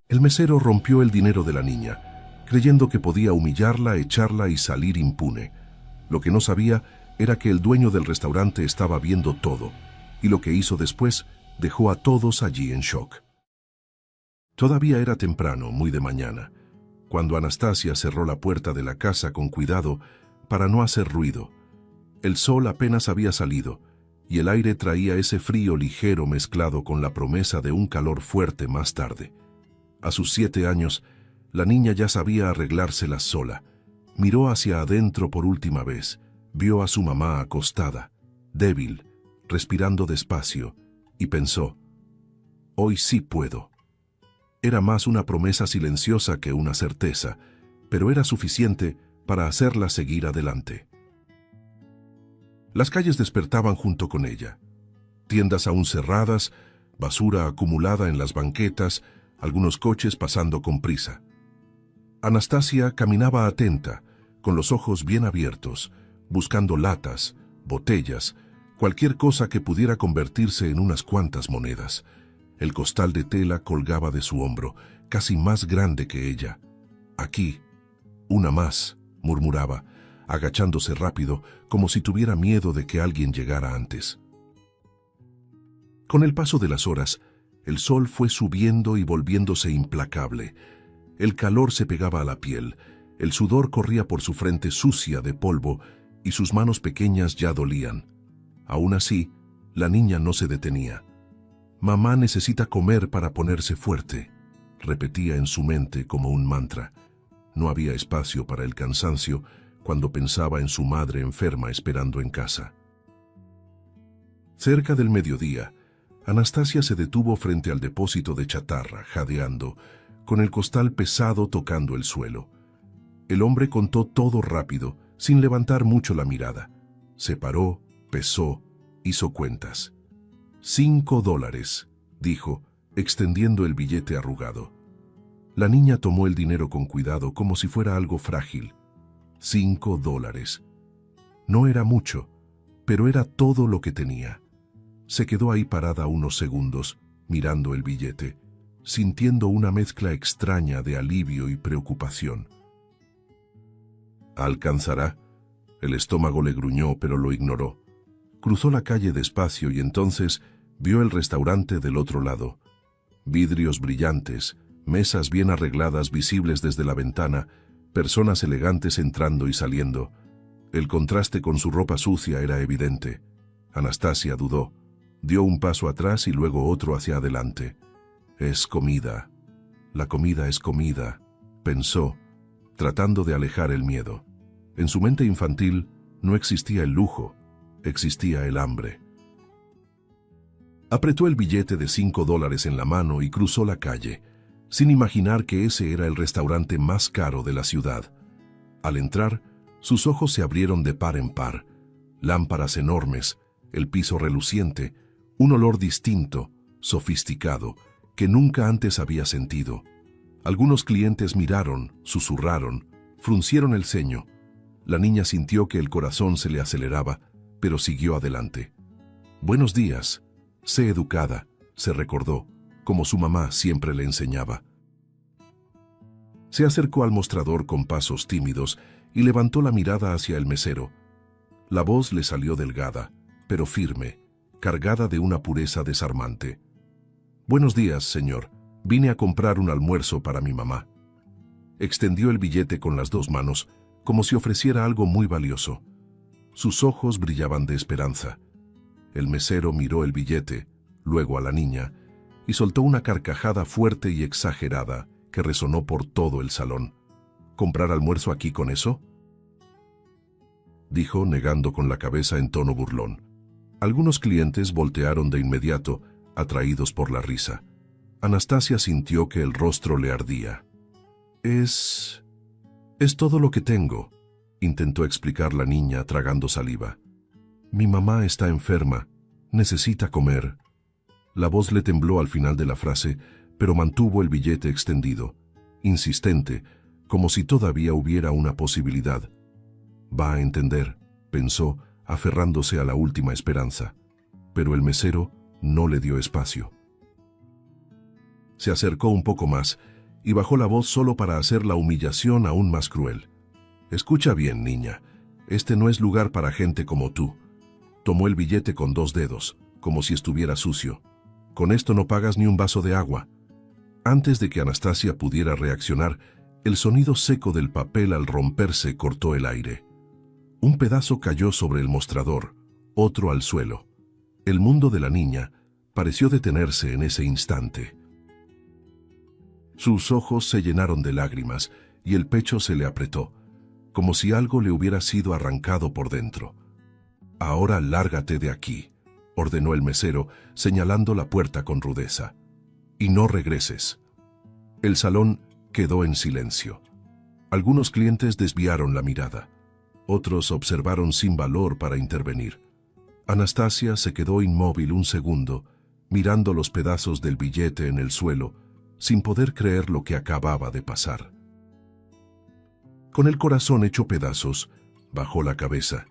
El mesero rompió el dinero de la niña, creyendo que podía humillarla, echarla y salir impune. Lo que no sabía era que el dueño del restaurante estaba viendo todo, y lo que hizo después dejó a todos allí en shock. Todavía era temprano, muy de mañana, cuando Anastasia cerró la puerta de la casa con cuidado para no hacer ruido. El sol apenas había salido, y el aire traía ese frío ligero mezclado con la promesa de un calor fuerte más tarde. A sus 7 años, la niña ya sabía arreglárselas sola. Miró hacia adentro por última vez, vio a su mamá acostada, débil, respirando despacio, y pensó, «Hoy sí puedo». Era más una promesa silenciosa que una certeza, pero era suficiente para hacerla seguir adelante. Las calles despertaban junto con ella. Tiendas aún cerradas, basura acumulada en las banquetas, algunos coches pasando con prisa. Anastasia caminaba atenta, con los ojos bien abiertos, buscando latas, botellas, cualquier cosa que pudiera convertirse en unas cuantas monedas. El costal de tela colgaba de su hombro, casi más grande que ella. «Aquí, una más», murmuraba, agachándose rápido, como si tuviera miedo de que alguien llegara antes. Con el paso de las horas, el sol fue subiendo y volviéndose implacable. El calor se pegaba a la piel, el sudor corría por su frente sucia de polvo y sus manos pequeñas ya dolían. Aún así, la niña no se detenía. «Mamá necesita comer para ponerse fuerte», repetía en su mente como un mantra. No había espacio para el cansancio cuando pensaba en su madre enferma esperando en casa. Cerca del mediodía, Anastasia se detuvo frente al depósito de chatarra, jadeando, con el costal pesado tocando el suelo. El hombre contó todo rápido, sin levantar mucho la mirada. Se paró, pesó, hizo cuentas. $5, dijo, extendiendo el billete arrugado. La niña tomó el dinero con cuidado como si fuera algo frágil. $5. No era mucho, pero era todo lo que tenía. Se quedó ahí parada unos segundos, mirando el billete, sintiendo una mezcla extraña de alivio y preocupación. ¿Alcanzará? El estómago le gruñó, pero lo ignoró. Cruzó la calle despacio y entonces vio el restaurante del otro lado. Vidrios brillantes, mesas bien arregladas visibles desde la ventana, personas elegantes entrando y saliendo. El contraste con su ropa sucia era evidente. Anastasia dudó. Dio un paso atrás y luego otro hacia adelante. «Es comida. La comida es comida», pensó, tratando de alejar el miedo. En su mente infantil no existía el lujo, existía el hambre. Apretó el billete de $5 en la mano y cruzó la calle, sin imaginar que ese era el restaurante más caro de la ciudad. Al entrar, sus ojos se abrieron de par en par. Lámparas enormes, el piso reluciente, un olor distinto, sofisticado, que nunca antes había sentido. Algunos clientes miraron, susurraron, fruncieron el ceño. La niña sintió que el corazón se le aceleraba, pero siguió adelante. «Buenos días. Sé educada», se recordó, como su mamá siempre le enseñaba. Se acercó al mostrador con pasos tímidos y levantó la mirada hacia el mesero. La voz le salió delgada, pero firme, cargada de una pureza desarmante. «Buenos días, señor. Vine a comprar un almuerzo para mi mamá». Extendió el billete con las 2 manos, como si ofreciera algo muy valioso. Sus ojos brillaban de esperanza. El mesero miró el billete, luego a la niña, y soltó una carcajada fuerte y exagerada que resonó por todo el salón. «¿Comprar almuerzo aquí con eso?», dijo, negando con la cabeza en tono burlón. Algunos clientes voltearon de inmediato, atraídos por la risa. Anastasia sintió que el rostro le ardía. Es todo lo que tengo», intentó explicar la niña tragando saliva. «Mi mamá está enferma. Necesita comer». La voz le tembló al final de la frase, pero mantuvo el billete extendido, insistente, como si todavía hubiera una posibilidad. «Va a entender», pensó, aferrándose a la última esperanza. pero el mesero no le dio espacio. Se acercó un poco más y bajó la voz solo para hacer la humillación aún más cruel. «Escucha bien, niña, este no es lugar para gente como tú». Tomó el billete con 2 dedos, como si estuviera sucio. «Con esto no pagas ni un vaso de agua». Antes de que Anastasia pudiera reaccionar, el sonido seco del papel al romperse cortó el aire. Un pedazo cayó sobre el mostrador, otro al suelo. El mundo de la niña pareció detenerse en ese instante. Sus ojos se llenaron de lágrimas y el pecho se le apretó, como si algo le hubiera sido arrancado por dentro. «Ahora lárgate de aquí», ordenó el mesero, señalando la puerta con rudeza. «Y no regreses». El salón quedó en silencio. Algunos clientes desviaron la mirada. Otros observaron sin valor para intervenir. Anastasia se quedó inmóvil un segundo, mirando los pedazos del billete en el suelo, sin poder creer lo que acababa de pasar. Con el corazón hecho pedazos, bajó la cabeza,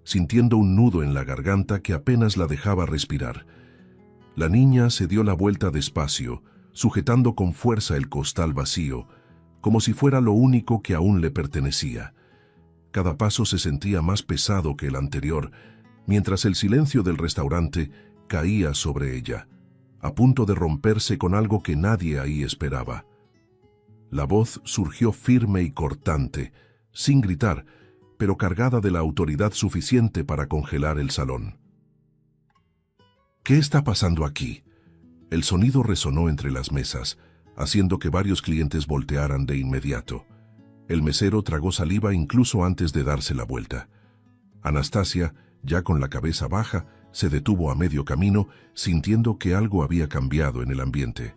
sintiendo un nudo en la garganta que apenas la dejaba respirar. La niña se dio la vuelta despacio, sujetando con fuerza el costal vacío, como si fuera lo único que aún le pertenecía. Cada paso se sentía más pesado que el anterior, mientras el silencio del restaurante caía sobre ella, a punto de romperse con algo que nadie ahí esperaba. La voz surgió firme y cortante, sin gritar, pero cargada de la autoridad suficiente para congelar el salón. «¿Qué está pasando aquí?». El sonido resonó entre las mesas, haciendo que varios clientes voltearan de inmediato. El mesero tragó saliva incluso antes de darse la vuelta. Anastasia, ya con la cabeza baja, se detuvo a medio camino, sintiendo que algo había cambiado en el ambiente.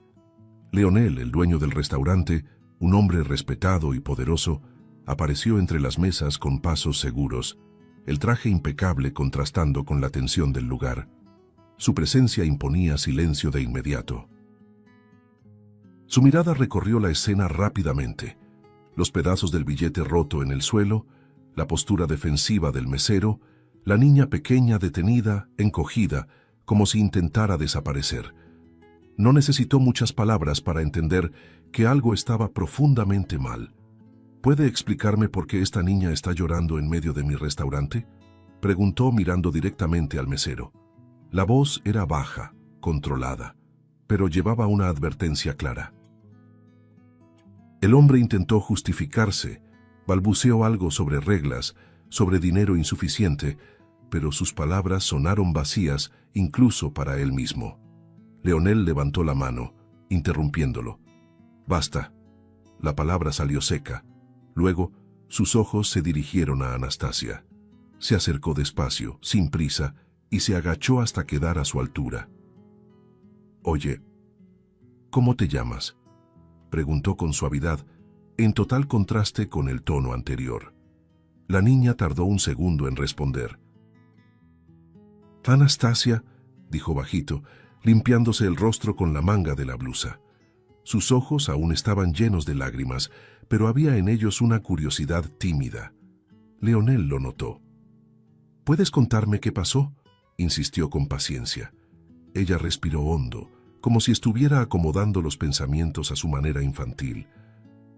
Leonel, el dueño del restaurante, un hombre respetado y poderoso, apareció entre las mesas con pasos seguros, el traje impecable contrastando con la tensión del lugar. Su presencia imponía silencio de inmediato. Su mirada recorrió la escena rápidamente. Los pedazos del billete roto en el suelo, la postura defensiva del mesero, la niña pequeña detenida, encogida, como si intentara desaparecer. No necesitó muchas palabras para entender que algo estaba profundamente mal. «¿Puede explicarme por qué esta niña está llorando en medio de mi restaurante?», preguntó mirando directamente al mesero. La voz era baja, controlada, pero llevaba una advertencia clara. El hombre intentó justificarse, balbuceó algo sobre reglas, sobre dinero insuficiente, pero sus palabras sonaron vacías incluso para él mismo. Leonel levantó la mano, interrumpiéndolo. «Basta». La palabra salió seca. Luego, sus ojos se dirigieron a Anastasia. Se acercó despacio, sin prisa, y se agachó hasta quedar a su altura. «Oye, ¿cómo te llamas?», preguntó con suavidad, en total contraste con el tono anterior. La niña tardó un segundo en responder. «Anastasia», dijo bajito, limpiándose el rostro con la manga de la blusa. Sus ojos aún estaban llenos de lágrimas, pero había en ellos una curiosidad tímida. Leonel lo notó. «¿Puedes contarme qué pasó?», insistió con paciencia. Ella respiró hondo, como si estuviera acomodando los pensamientos a su manera infantil.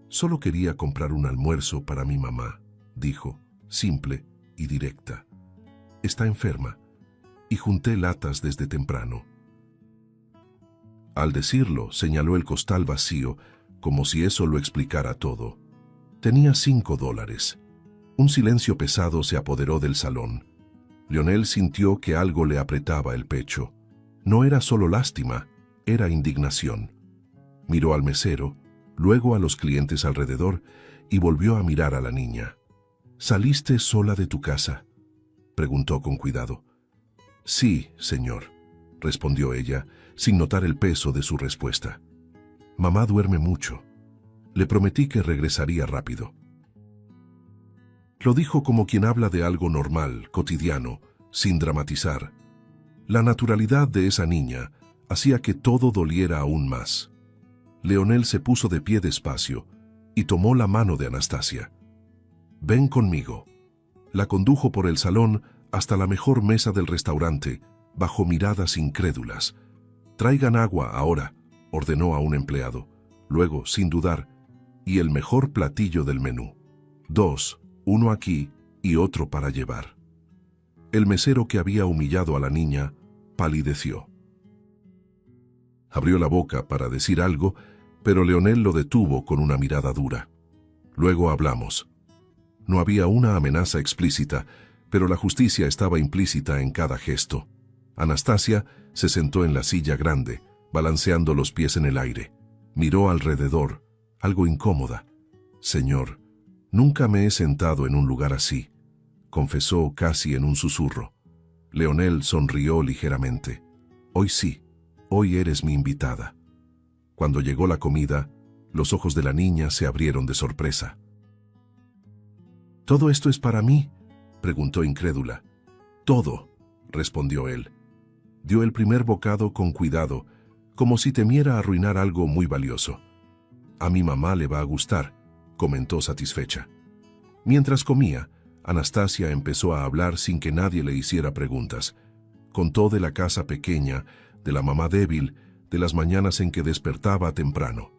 «Solo quería comprar un almuerzo para mi mamá», dijo, simple y directa. «Está enferma, y junté latas desde temprano». Al decirlo, señaló el costal vacío, como si eso lo explicara todo. Tenía $5. Un silencio pesado se apoderó del salón. Leonel sintió que algo le apretaba el pecho. No era solo lástima, era indignación. Miró al mesero, luego a los clientes alrededor y volvió a mirar a la niña. «¿Saliste sola de tu casa?», preguntó con cuidado. «Sí, señor», respondió ella, sin notar el peso de su respuesta. «Mamá duerme mucho. Le prometí que regresaría rápido». Lo dijo como quien habla de algo normal, cotidiano, sin dramatizar. La naturalidad de esa niña hacía que todo doliera aún más. Leonel se puso de pie despacio y tomó la mano de Anastasia. «Ven conmigo». La condujo por el salón hasta la mejor mesa del restaurante, bajo miradas incrédulas. «Traigan agua ahora», ordenó a un empleado. Luego, sin dudar, «y el mejor platillo del menú. 2, uno aquí y otro para llevar». El mesero, que había humillado a la niña, palideció. Abrió la boca para decir algo, pero Leonel lo detuvo con una mirada dura. «Luego hablamos». No había una amenaza explícita, pero la justicia estaba implícita en cada gesto. Anastasia se sentó en la silla grande, balanceando los pies en el aire. Miró alrededor, algo incómoda. «Señor, nunca me he sentado en un lugar así», confesó casi en un susurro. Leonel sonrió ligeramente. «Hoy sí, hoy eres mi invitada». Cuando llegó la comida, los ojos de la niña se abrieron de sorpresa. «¿Todo esto es para mí?», preguntó incrédula. «Todo», respondió él. Dio el primer bocado con cuidado, como si temiera arruinar algo muy valioso. «A mi mamá le va a gustar», comentó satisfecha. Mientras comía, Anastasia empezó a hablar sin que nadie le hiciera preguntas. Contó de la casa pequeña, de la mamá débil, de las mañanas en que despertaba temprano.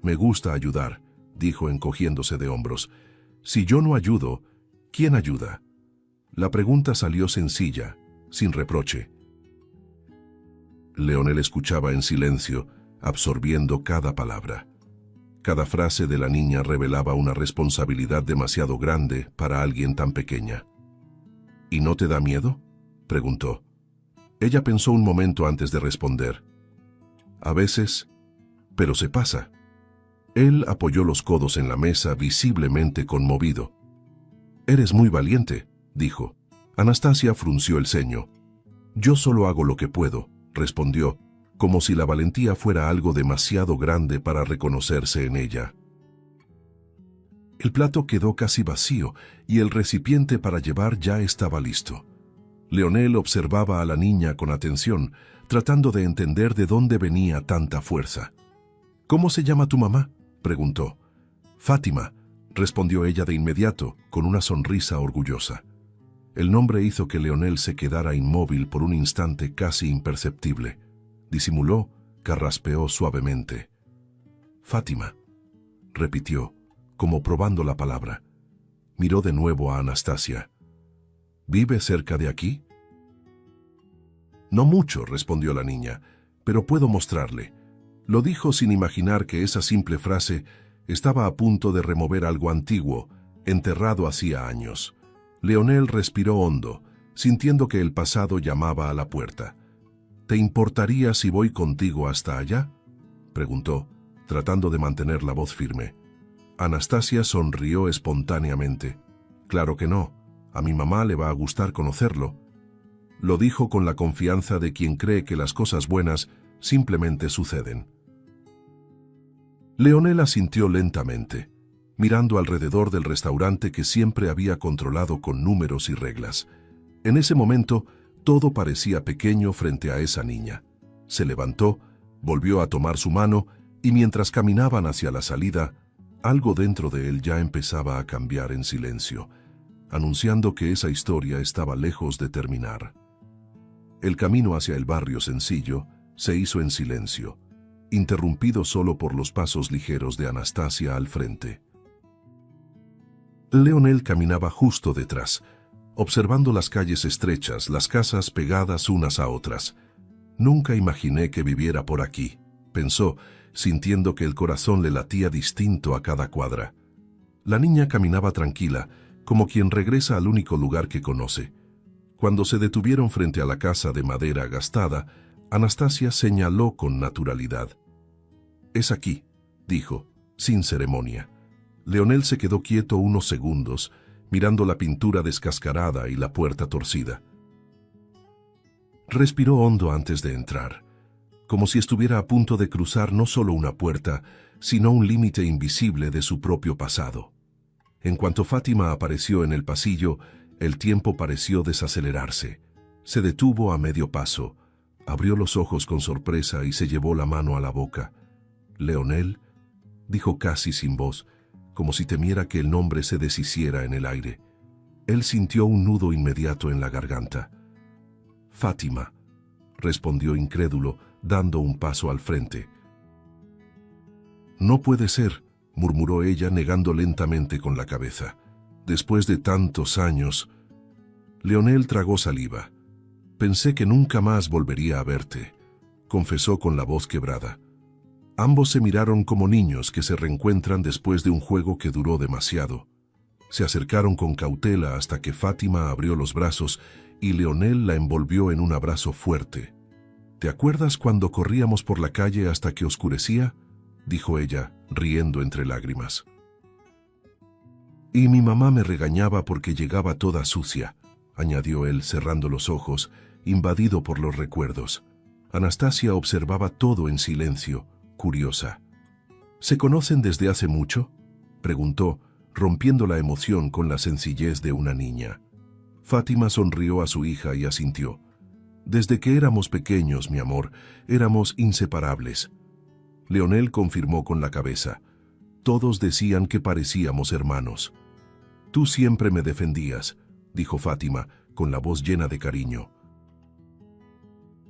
«Me gusta ayudar», dijo encogiéndose de hombros. «Si yo no ayudo, ¿quién ayuda?». La pregunta salió sencilla, sin reproche. Leonel escuchaba en silencio, absorbiendo cada palabra. Cada frase de la niña revelaba una responsabilidad demasiado grande para alguien tan pequeña. «¿Y no te da miedo?», preguntó. Ella pensó un momento antes de responder. «A veces, pero se pasa». Él apoyó los codos en la mesa, visiblemente conmovido. «Eres muy valiente», dijo. Anastasia frunció el ceño. «Yo solo hago lo que puedo», respondió, como si la valentía fuera algo demasiado grande para reconocerse en ella. El plato quedó casi vacío y el recipiente para llevar ya estaba listo. Leonel observaba a la niña con atención, tratando de entender de dónde venía tanta fuerza. «¿Cómo se llama tu mamá?», preguntó. «Fátima», respondió ella de inmediato, con una sonrisa orgullosa. El nombre hizo que Leonel se quedara inmóvil por un instante casi imperceptible. Disimuló, carraspeó suavemente. «Fátima», repitió, como probando la palabra. Miró de nuevo a Anastasia. «¿Vive cerca de aquí?». «No mucho», respondió la niña, «pero puedo mostrarle». Lo dijo sin imaginar que esa simple frase estaba a punto de remover algo antiguo, enterrado hacía años. Leonel respiró hondo, sintiendo que el pasado llamaba a la puerta. «¿Te importaría si voy contigo hasta allá?», preguntó, tratando de mantener la voz firme. Anastasia sonrió espontáneamente. «Claro que no. A mi mamá le va a gustar conocerlo». Lo dijo con la confianza de quien cree que las cosas buenas simplemente suceden. Leonel asintió lentamente, mirando alrededor del restaurante que siempre había controlado con números y reglas. En ese momento, todo parecía pequeño frente a esa niña. Se levantó, volvió a tomar su mano y mientras caminaban hacia la salida, algo dentro de él ya empezaba a cambiar en silencio, anunciando que esa historia estaba lejos de terminar. El camino hacia el barrio sencillo se hizo en silencio, interrumpido solo por los pasos ligeros de Anastasia al frente. Leonel caminaba justo detrás, observando las calles estrechas, las casas pegadas unas a otras. «Nunca imaginé que viviera por aquí», pensó, sintiendo que el corazón le latía distinto a cada cuadra. La niña caminaba tranquila, como quien regresa al único lugar que conoce. Cuando se detuvieron frente a la casa de madera gastada, Anastasia señaló con naturalidad. «Es aquí», dijo, sin ceremonia. Leonel se quedó quieto unos segundos, mirando la pintura descascarada y la puerta torcida. Respiró hondo antes de entrar, como si estuviera a punto de cruzar no solo una puerta, sino un límite invisible de su propio pasado. En cuanto Fátima apareció en el pasillo, el tiempo pareció desacelerarse. Se detuvo a medio paso, abrió los ojos con sorpresa y se llevó la mano a la boca. «Leonel», dijo casi sin voz, como si temiera que el nombre se deshiciera en el aire. Él sintió un nudo inmediato en la garganta. Fátima, respondió incrédulo, dando un paso al frente. No puede ser, murmuró ella negando lentamente con la cabeza. Después de tantos años. Leonel tragó saliva. Pensé que nunca más volvería a verte, confesó con la voz quebrada. Ambos se miraron como niños que se reencuentran después de un juego que duró demasiado. Se acercaron con cautela hasta que Fátima abrió los brazos y Leonel la envolvió en un abrazo fuerte. ¿Te acuerdas cuando corríamos por la calle hasta que oscurecía?, dijo ella, riendo entre lágrimas. Y mi mamá me regañaba porque llegaba toda sucia, añadió él cerrando los ojos, invadido por los recuerdos. Anastasia observaba todo en silencio, curiosa. ¿Se conocen desde hace mucho?, preguntó, rompiendo la emoción con la sencillez de una niña. Fátima sonrió a su hija y asintió. Desde que éramos pequeños, mi amor, éramos inseparables. Leonel confirmó con la cabeza. Todos decían que parecíamos hermanos. Tú siempre me defendías, dijo Fátima, con la voz llena de cariño.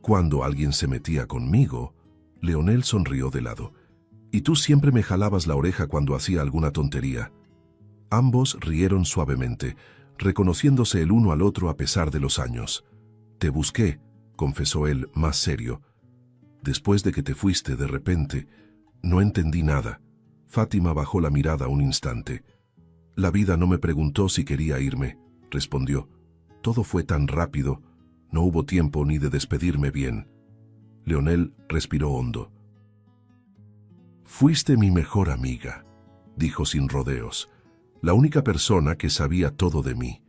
Cuando alguien se metía conmigo, Leonel sonrió de lado. Y tú siempre me jalabas la oreja cuando hacía alguna tontería. Ambos rieron suavemente, reconociéndose el uno al otro a pesar de los años. Te busqué, confesó él, más serio. Después de que te fuiste de repente, no entendí nada. Fátima bajó la mirada un instante. La vida no me preguntó si quería irme, respondió. Todo fue tan rápido, no hubo tiempo ni de despedirme bien. Leonel respiró hondo. Fuiste mi mejor amiga, dijo sin rodeos, la única persona que sabía todo de mí.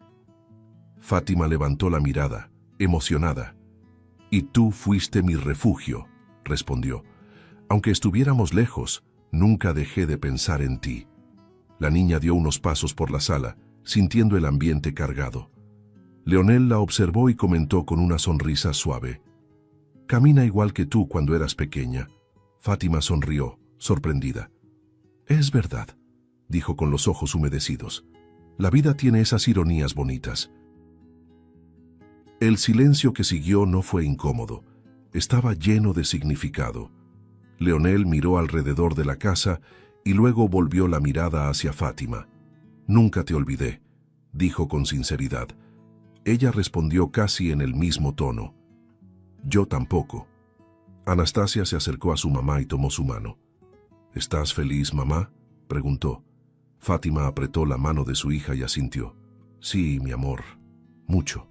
Fátima levantó la mirada, emocionada. Y tú fuiste mi refugio, respondió. Aunque estuviéramos lejos, nunca dejé de pensar en ti. La niña dio unos pasos por la sala, sintiendo el ambiente cargado. Leonel la observó y comentó con una sonrisa suave. Camina igual que tú cuando eras pequeña. Fátima sonrió, sorprendida. Es verdad, dijo con los ojos humedecidos. La vida tiene esas ironías bonitas. El silencio que siguió no fue incómodo. Estaba lleno de significado. Leonel miró alrededor de la casa y luego volvió la mirada hacia Fátima. Nunca te olvidé, dijo con sinceridad. Ella respondió casi en el mismo tono. Yo tampoco. Anastasia se acercó a su mamá y tomó su mano. ¿Estás feliz, mamá?, preguntó. Fátima apretó la mano de su hija y asintió. Sí, mi amor, mucho.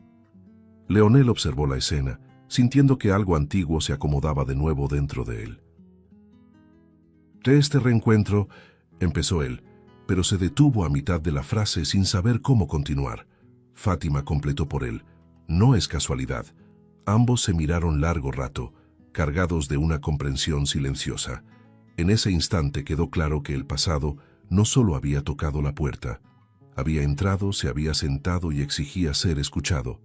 Leonel observó la escena, sintiendo que algo antiguo se acomodaba de nuevo dentro de él. De este reencuentro, empezó él, pero se detuvo a mitad de la frase sin saber cómo continuar. Fátima completó por él. No es casualidad. Ambos se miraron largo rato, cargados de una comprensión silenciosa. En ese instante quedó claro que el pasado no solo había tocado la puerta, había entrado, se había sentado y exigía ser escuchado.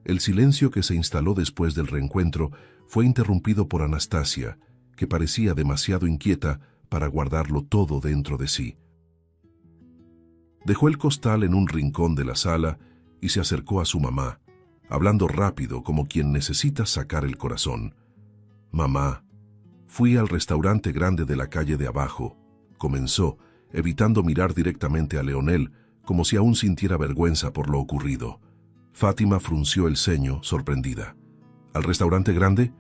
El silencio que se instaló después del reencuentro fue interrumpido por Anastasia, que parecía demasiado inquieta para guardarlo todo dentro de sí. Dejó el costal en un rincón de la sala y se acercó a su mamá, hablando rápido como quien necesita sacar el corazón. Mamá, fui al restaurante grande de la calle de abajo, comenzó, evitando mirar directamente a Leonel, como si aún sintiera vergüenza por lo ocurrido. Fátima frunció el ceño, sorprendida. ¿Al restaurante grande?,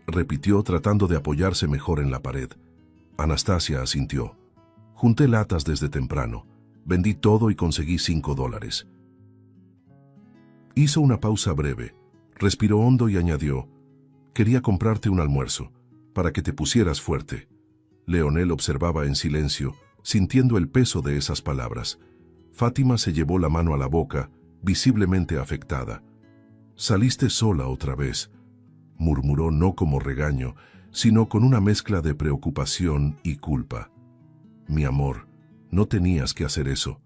repitió tratando de apoyarse mejor en la pared. Anastasia asintió. Junté latas desde temprano. Vendí todo y conseguí $5. Hizo una pausa breve, respiró hondo y añadió. Quería comprarte un almuerzo, para que te pusieras fuerte. Leonel observaba en silencio, sintiendo el peso de esas palabras. Fátima se llevó la mano a la boca, visiblemente afectada. Saliste sola otra vez, murmuró no como regaño, sino con una mezcla de preocupación y culpa. Mi amor, no tenías que hacer eso.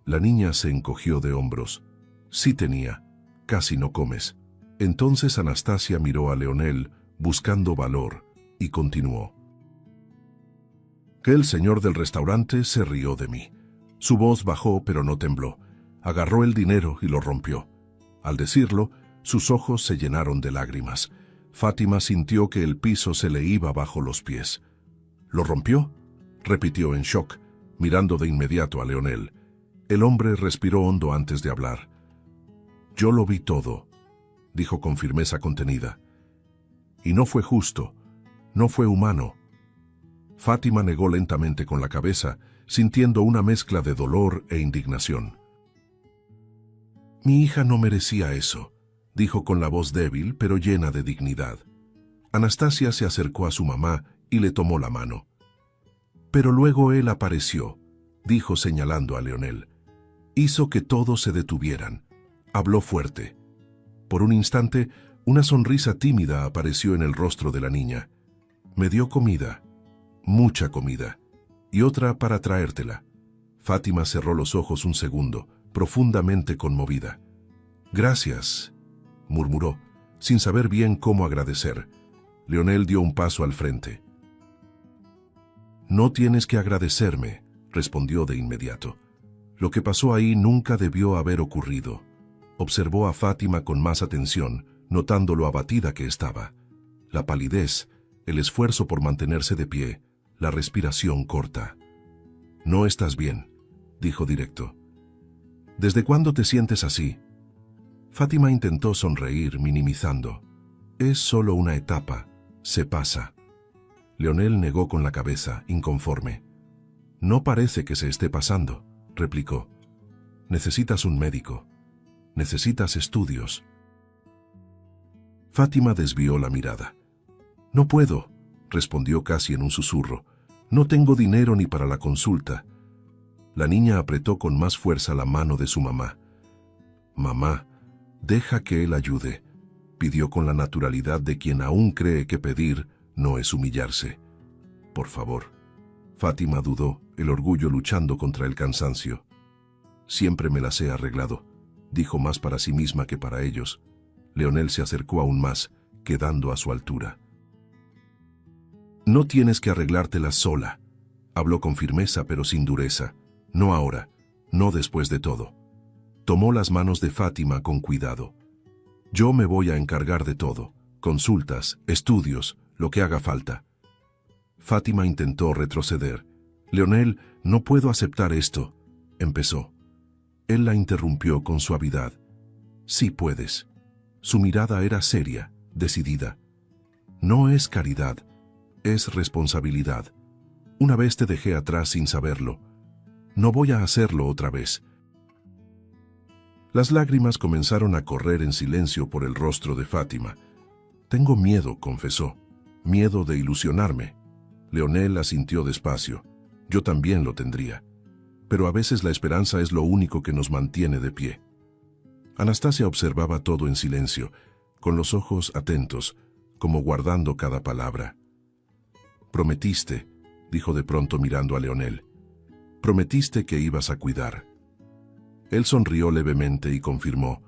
La niña se encogió de hombros. Sí tenía, casi no comes. Entonces Anastasia miró a Leonel, buscando valor, y continuó. Que el señor del restaurante se rió de mí. Su voz bajó pero no tembló. Agarró el dinero y lo rompió. Al decirlo, Sus ojos se llenaron de lágrimas. Fátima sintió que el piso se le iba bajo los pies. ¿Lo rompió?, repitió en shock, mirando de inmediato a Leonel. El hombre respiró hondo antes de hablar. «Yo lo vi todo», dijo con firmeza contenida. «Y no fue justo, no fue humano». Fátima negó lentamente con la cabeza, sintiendo una mezcla de dolor e indignación. «Mi hija no merecía eso», dijo con la voz débil pero llena de dignidad. Anastasia se acercó a su mamá y le tomó la mano. «Pero luego él apareció», dijo señalando a Leonel. «Hizo que todos se detuvieran. Habló fuerte. Por un instante, una sonrisa tímida apareció en el rostro de la niña. Me dio comida, mucha comida, y otra para traértela». Fátima cerró los ojos un segundo, profundamente conmovida. «Gracias», murmuró, sin saber bien cómo agradecer. Leonel dio un paso al frente. «No tienes que agradecerme», respondió de inmediato. «Lo que pasó ahí nunca debió haber ocurrido». Observó a Fátima con más atención, notando lo abatida que estaba. La palidez, el esfuerzo por mantenerse de pie, la respiración corta. «No estás bien», dijo directo. «¿Desde cuándo te sientes así?» Fátima intentó sonreír, minimizando. «Es solo una etapa, se pasa». Leonel negó con la cabeza, inconforme. «No parece que se esté pasando», replicó. «Necesitas un médico. Necesitas estudios». Fátima desvió la mirada. «No puedo», respondió casi en un susurro. «No tengo dinero ni para la consulta». La niña apretó con más fuerza la mano de su mamá. «Mamá, deja que él ayude», pidió con la naturalidad de quien aún cree que pedir no es humillarse. «Por favor». Fátima dudó, el orgullo luchando contra el cansancio. «Siempre me las he arreglado», dijo más para sí misma que para ellos. Leonel se acercó aún más, quedando a su altura. «No tienes que arreglártelas sola», habló con firmeza pero sin dureza. «No ahora, no después de todo». Tomó las manos de Fátima con cuidado. «Yo me voy a encargar de todo, consultas, estudios, lo que haga falta». Fátima intentó retroceder. «Leonel, no puedo aceptar esto», empezó. Él la interrumpió con suavidad. «Sí puedes». Su mirada era seria, decidida. «No es caridad, es responsabilidad. Una vez te dejé atrás sin saberlo. No voy a hacerlo otra vez». Las lágrimas comenzaron a correr en silencio por el rostro de Fátima. «Tengo miedo», confesó. «Miedo de ilusionarme». Leonel asintió despacio. «Yo también lo tendría. Pero a veces la esperanza es lo único que nos mantiene de pie». Anastasia observaba todo en silencio, con los ojos atentos, como guardando cada palabra. «Prometiste», dijo de pronto mirando a Leonel. «Prometiste que ibas a cuidar». Él sonrió levemente y confirmó.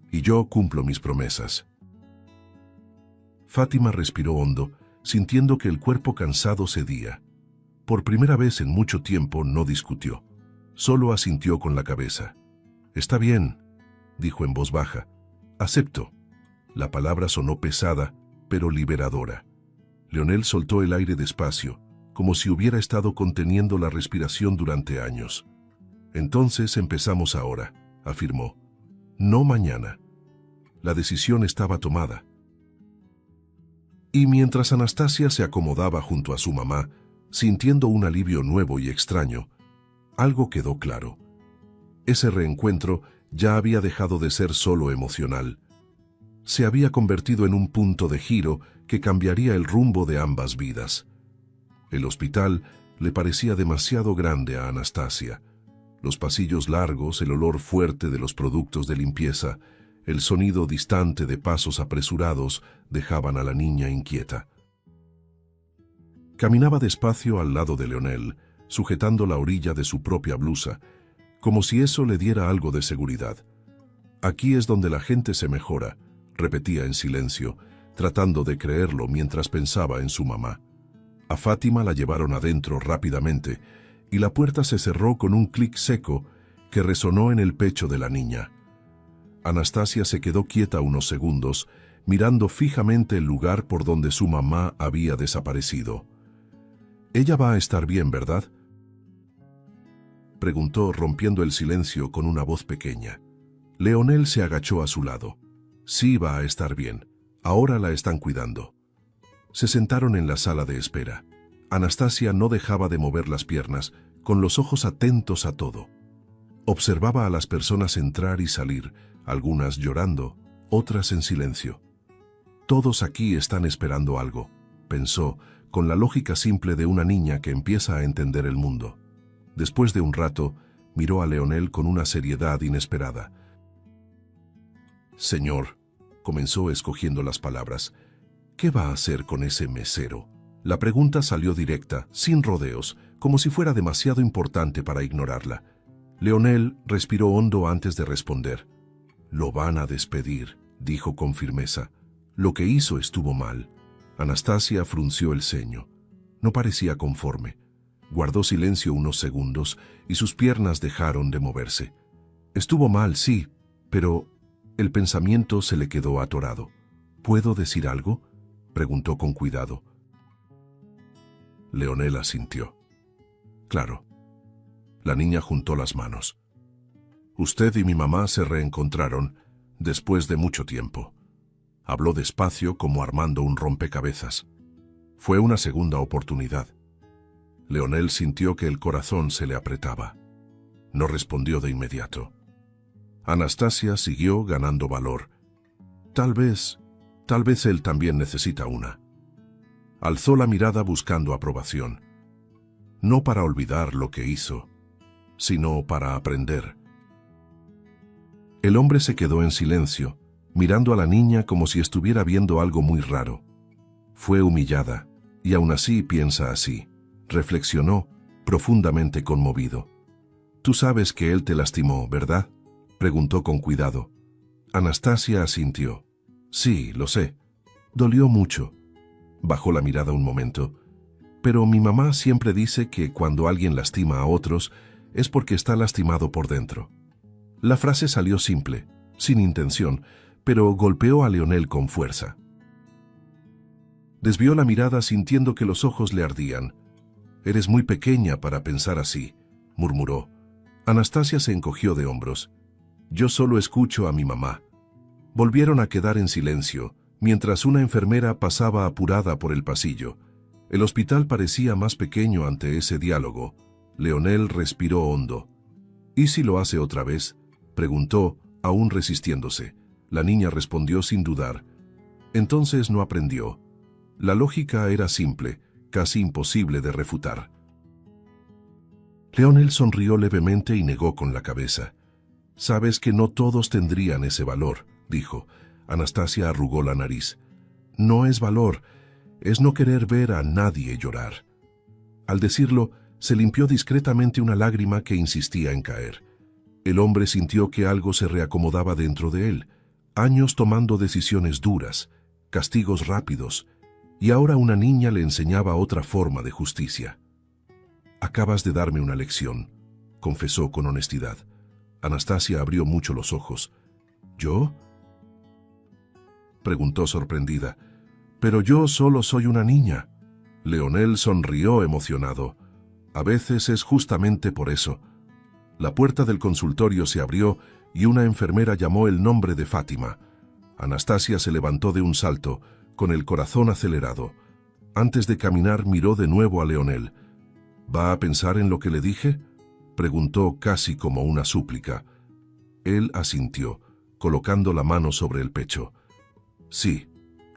«Y yo cumplo mis promesas». Fátima respiró hondo, sintiendo que el cuerpo cansado cedía. Por primera vez en mucho tiempo no discutió. Solo asintió con la cabeza. «Está bien», dijo en voz baja. «Acepto». La palabra sonó pesada, pero liberadora. Leonel soltó el aire despacio, como si hubiera estado conteniendo la respiración durante años. «Entonces empezamos ahora», afirmó. «No mañana». La decisión estaba tomada. Y mientras Anastasia se acomodaba junto a su mamá, sintiendo un alivio nuevo y extraño, algo quedó claro. Ese reencuentro ya había dejado de ser solo emocional. Se había convertido en un punto de giro que cambiaría el rumbo de ambas vidas. El hospital le parecía demasiado grande a Anastasia. Los pasillos largos, el olor fuerte de los productos de limpieza, el sonido distante de pasos apresurados dejaban a la niña inquieta. Caminaba despacio al lado de Leonel, sujetando la orilla de su propia blusa, como si eso le diera algo de seguridad. «Aquí es donde la gente se mejora», repetía en silencio, tratando de creerlo mientras pensaba en su mamá. A Fátima la llevaron adentro rápidamente, y la puerta se cerró con un clic seco que resonó en el pecho de la niña. Anastasia se quedó quieta unos segundos, mirando fijamente el lugar por donde su mamá había desaparecido. «Ella va a estar bien, ¿verdad?», preguntó, rompiendo el silencio con una voz pequeña. Leonel se agachó a su lado. «Sí, va a estar bien. Ahora la están cuidando». Se sentaron en la sala de espera. Anastasia no dejaba de mover las piernas, con los ojos atentos a todo. Observaba a las personas entrar y salir, algunas llorando, otras en silencio. «Todos aquí están esperando algo», pensó, con la lógica simple de una niña que empieza a entender el mundo. Después de un rato, miró a Leonel con una seriedad inesperada. «Señor», comenzó escogiendo las palabras, «¿qué va a hacer con ese mesero?». La pregunta salió directa, sin rodeos, como si fuera demasiado importante para ignorarla. Leonel respiró hondo antes de responder. «Lo van a despedir», dijo con firmeza. «Lo que hizo estuvo mal». Anastasia frunció el ceño. No parecía conforme. Guardó silencio unos segundos y sus piernas dejaron de moverse. «Estuvo mal, sí, pero…». El pensamiento se le quedó atorado. «¿Puedo decir algo?», preguntó con cuidado. Leonel asintió. «Claro». La niña juntó las manos. «Usted y mi mamá se reencontraron después de mucho tiempo». Habló despacio como armando un rompecabezas. «Fue una segunda oportunidad». Leonel sintió que el corazón se le apretaba. No respondió de inmediato. Anastasia siguió ganando valor. Tal vez él también necesita una». Alzó la mirada buscando aprobación. No para olvidar lo que hizo, sino para aprender. El hombre se quedó en silencio, mirando a la niña como si estuviera viendo algo muy raro. Fue humillada, y aún así piensa así, reflexionó, profundamente conmovido. «Tú sabes que él te lastimó, ¿verdad?», preguntó con cuidado. Anastasia asintió. «Sí, lo sé. Dolió mucho». Bajó la mirada un momento. «Pero mi mamá siempre dice que cuando alguien lastima a otros es porque está lastimado por dentro». La frase salió simple, sin intención, pero golpeó a Leonel con fuerza. Desvió la mirada sintiendo que los ojos le ardían. «Eres muy pequeña para pensar así», murmuró. Anastasia se encogió de hombros. «Yo solo escucho a mi mamá». Volvieron a quedar en silencio, mientras una enfermera pasaba apurada por el pasillo. El hospital parecía más pequeño ante ese diálogo. Leonel respiró hondo. «¿Y si lo hace otra vez?», preguntó, aún resistiéndose. La niña respondió sin dudar. Entonces no aprendió. La lógica era simple, casi imposible de refutar. Leonel sonrió levemente y negó con la cabeza. «Sabes que no todos tendrían ese valor», dijo. Anastasia arrugó la nariz. «No es valor, es no querer ver a nadie llorar». Al decirlo, se limpió discretamente una lágrima que insistía en caer. El hombre sintió que algo se reacomodaba dentro de él. Años tomando decisiones duras, castigos rápidos, y ahora una niña le enseñaba otra forma de justicia. «Acabas de darme una lección», confesó con honestidad. Anastasia abrió mucho los ojos. «¿Yo?», preguntó sorprendida. «Pero yo solo soy una niña». Leonel sonrió emocionado. «A veces es justamente por eso». La puerta del consultorio se abrió y una enfermera llamó el nombre de Fátima. Anastasia se levantó de un salto, con el corazón acelerado. Antes de caminar miró de nuevo a Leonel. «¿Va a pensar en lo que le dije?», preguntó casi como una súplica. Él asintió, colocando la mano sobre el pecho. «Sí,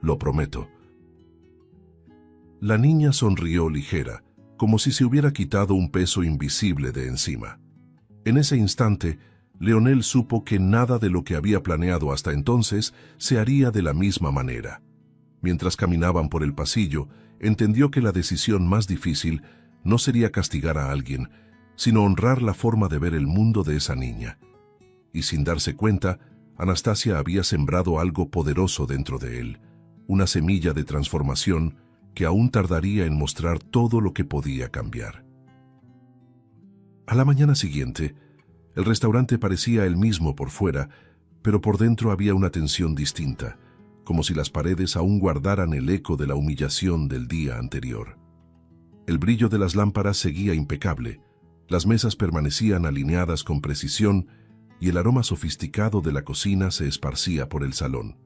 lo prometo». La niña sonrió ligera, como si se hubiera quitado un peso invisible de encima. En ese instante, Leonel supo que nada de lo que había planeado hasta entonces se haría de la misma manera. Mientras caminaban por el pasillo, entendió que la decisión más difícil no sería castigar a alguien, sino honrar la forma de ver el mundo de esa niña. Y sin darse cuenta, Anastasia había sembrado algo poderoso dentro de él, una semilla de transformación que aún tardaría en mostrar todo lo que podía cambiar. A la mañana siguiente, el restaurante parecía el mismo por fuera, pero por dentro había una tensión distinta, como si las paredes aún guardaran el eco de la humillación del día anterior. El brillo de las lámparas seguía impecable, las mesas permanecían alineadas con precisión y el aroma sofisticado de la cocina se esparcía por el salón.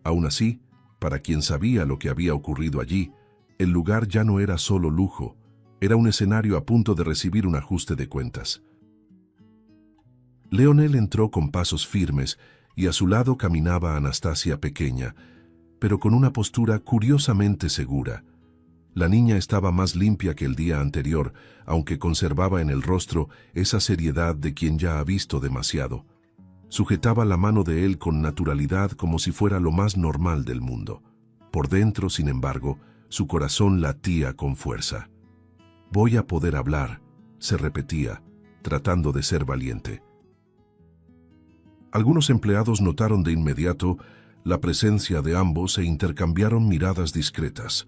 Aún así, para quien sabía lo que había ocurrido allí, el lugar ya no era solo lujo, era un escenario a punto de recibir un ajuste de cuentas. Leonel entró con pasos firmes y a su lado caminaba Anastasia pequeña, pero con una postura curiosamente segura. La niña estaba más limpia que el día anterior, aunque conservaba en el rostro esa seriedad de quien ya ha visto demasiado. Sujetaba la mano de él con naturalidad como si fuera lo más normal del mundo. Por dentro, sin embargo, su corazón latía con fuerza. «Voy a poder hablar», se repetía, tratando de ser valiente. Algunos empleados notaron de inmediato la presencia de ambos e intercambiaron miradas discretas.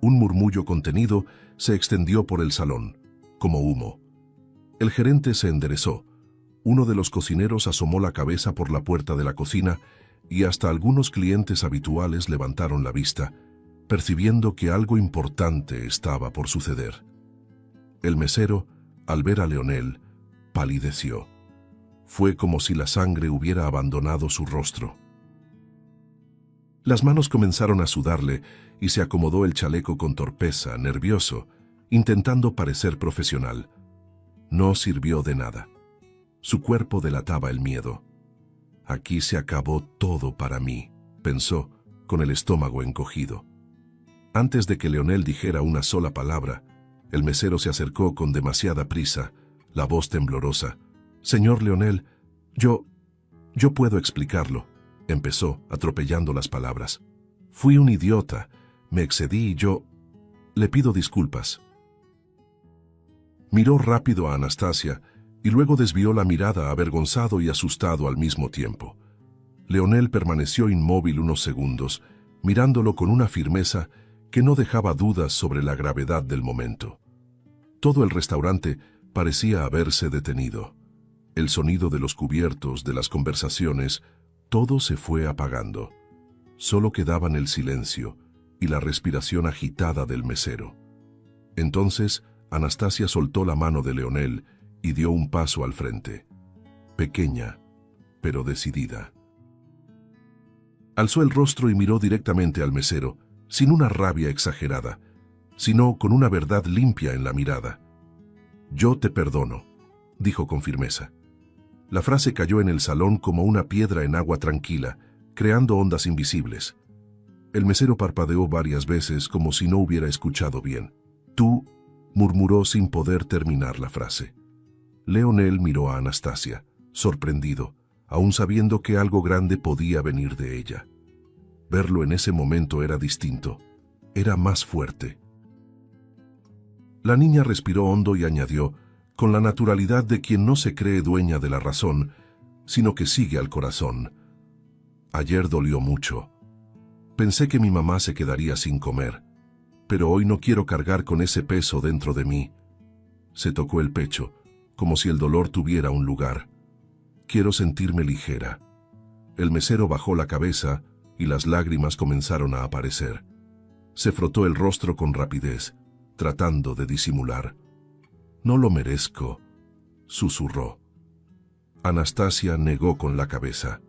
Un murmullo contenido se extendió por el salón, como humo. El gerente se enderezó. Uno de los cocineros asomó la cabeza por la puerta de la cocina y hasta algunos clientes habituales levantaron la vista, percibiendo que algo importante estaba por suceder. El mesero, al ver a Leonel, palideció. Fue como si la sangre hubiera abandonado su rostro. Las manos comenzaron a sudarle y se acomodó el chaleco con torpeza, nervioso, intentando parecer profesional. No sirvió de nada. Su cuerpo delataba el miedo. «Aquí se acabó todo para mí», pensó, con el estómago encogido. Antes de que Leonel dijera una sola palabra, el mesero se acercó con demasiada prisa, la voz temblorosa. «Señor Leonel, yo puedo explicarlo», empezó, atropellando las palabras. «Fui un idiota, me excedí y yo le pido disculpas». Miró rápido a Anastasia y luego desvió la mirada avergonzado y asustado al mismo tiempo. Leonel permaneció inmóvil unos segundos, mirándolo con una firmeza que no dejaba dudas sobre la gravedad del momento. Todo el restaurante parecía haberse detenido. El sonido de los cubiertos, de las conversaciones, todo se fue apagando. Solo quedaban el silencio y la respiración agitada del mesero. Entonces, Anastasia soltó la mano de Leonel y dio un paso al frente. Pequeña, pero decidida. Alzó el rostro y miró directamente al mesero, sin una rabia exagerada, sino con una verdad limpia en la mirada. «Yo te perdono», dijo con firmeza. La frase cayó en el salón como una piedra en agua tranquila, creando ondas invisibles. El mesero parpadeó varias veces como si no hubiera escuchado bien. «Tú», murmuró sin poder terminar la frase. Leonel miró a Anastasia, sorprendido, aún sabiendo que algo grande podía venir de ella. Verlo en ese momento era distinto, era más fuerte. La niña respiró hondo y añadió, con la naturalidad de quien no se cree dueña de la razón, sino que sigue al corazón. «Ayer dolió mucho. Pensé que mi mamá se quedaría sin comer, pero hoy no quiero cargar con ese peso dentro de mí». Se tocó el pecho, como si el dolor tuviera un lugar. «Quiero sentirme ligera». El mesero bajó la cabeza y las lágrimas comenzaron a aparecer. Se frotó el rostro con rapidez, tratando de disimular. «No lo merezco», susurró. Anastasia negó con la cabeza.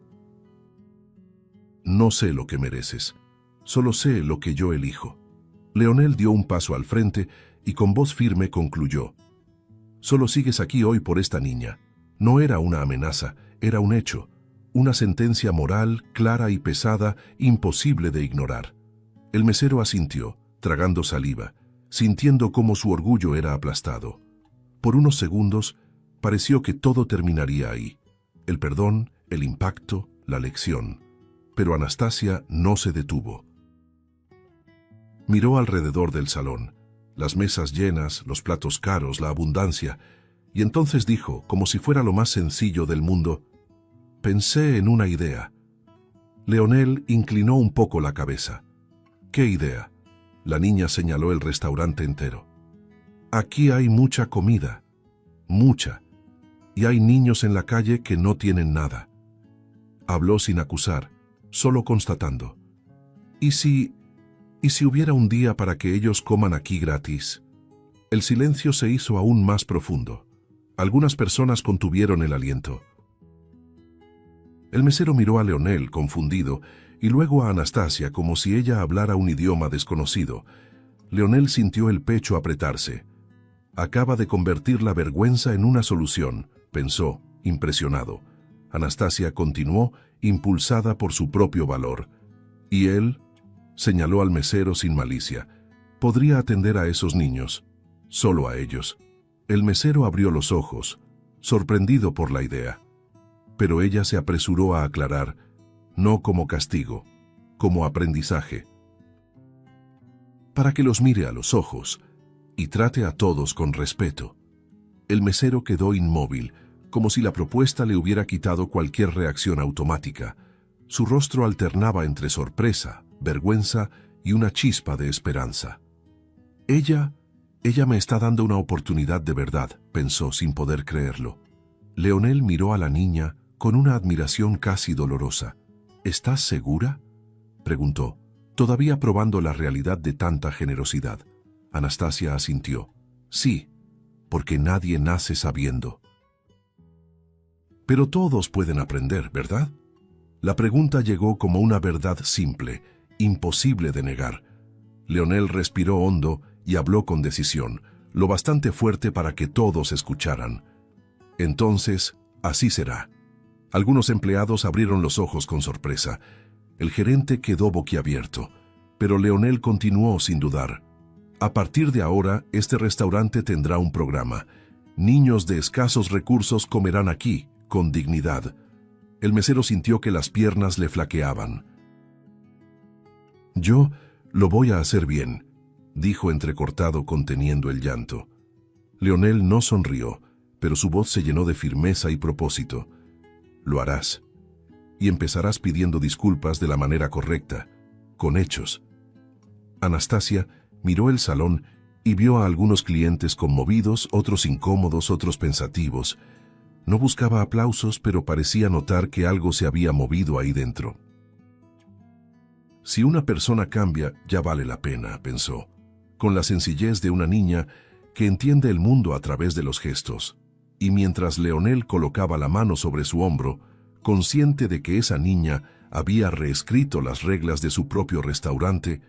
«No sé lo que mereces, solo sé lo que yo elijo». Leonel dio un paso al frente y con voz firme concluyó. «Solo sigues aquí hoy por esta niña. No era una amenaza, era un hecho, una sentencia moral, clara y pesada, imposible de ignorar». El mesero asintió, tragando saliva, sintiendo cómo su orgullo era aplastado. Por unos segundos, pareció que todo terminaría ahí. El perdón, el impacto, la lección. Pero Anastasia no se detuvo. Miró alrededor del salón, las mesas llenas, los platos caros, la abundancia, y entonces dijo, como si fuera lo más sencillo del mundo, «Pensé en una idea». Leonel inclinó un poco la cabeza. «¿Qué idea?». La niña señaló el restaurante entero. «Aquí hay mucha comida, mucha, y hay niños en la calle que no tienen nada. Habló sin acusar, solo constatando. ¿Y si hubiera un día para que ellos coman aquí gratis? El silencio se hizo aún más profundo. Algunas personas contuvieron el aliento. El mesero miró a Leonel, confundido, y luego a Anastasia como si ella hablara un idioma desconocido. Leonel sintió el pecho apretarse. Acaba de convertir la vergüenza en una solución, pensó, impresionado. Anastasia continuó, impulsada por su propio valor. ¿Y él? Señaló al mesero sin malicia. Podría atender a esos niños. Solo a ellos. El mesero abrió los ojos, sorprendido por la idea. Pero ella se apresuró a aclarar, no como castigo, como aprendizaje. Para que los mire a los ojos y trate a todos con respeto. El mesero quedó inmóvil, como si la propuesta le hubiera quitado cualquier reacción automática. Su rostro alternaba entre sorpresa, vergüenza y una chispa de esperanza. Ella me está dando una oportunidad de verdad, pensó sin poder creerlo. Leonel miró a la niña con una admiración casi dolorosa. ¿Estás segura?, preguntó, todavía probando la realidad de tanta generosidad. Anastasia asintió. Sí, porque nadie nace sabiendo. Pero todos pueden aprender, ¿verdad? La pregunta llegó como una verdad simple, imposible de negar. Leonel respiró hondo y habló con decisión, lo bastante fuerte para que todos escucharan. Entonces, así será. Algunos empleados abrieron los ojos con sorpresa. El gerente quedó boquiabierto, pero Leonel continuó sin dudar. A partir de ahora, este restaurante tendrá un programa. Niños de escasos recursos comerán aquí, con dignidad. El mesero sintió que las piernas le flaqueaban. Yo lo voy a hacer bien, dijo entrecortado conteniendo el llanto. Leonel no sonrió, pero su voz se llenó de firmeza y propósito. Lo harás. Y empezarás pidiendo disculpas de la manera correcta, con hechos. Anastasia miró el salón y vio a algunos clientes conmovidos, otros incómodos, otros pensativos. No buscaba aplausos, pero parecía notar que algo se había movido ahí dentro. Si una persona cambia, ya vale la pena, pensó, con la sencillez de una niña que entiende el mundo a través de los gestos. Y mientras Leonel colocaba la mano sobre su hombro, consciente de que esa niña había reescrito las reglas de su propio restaurante,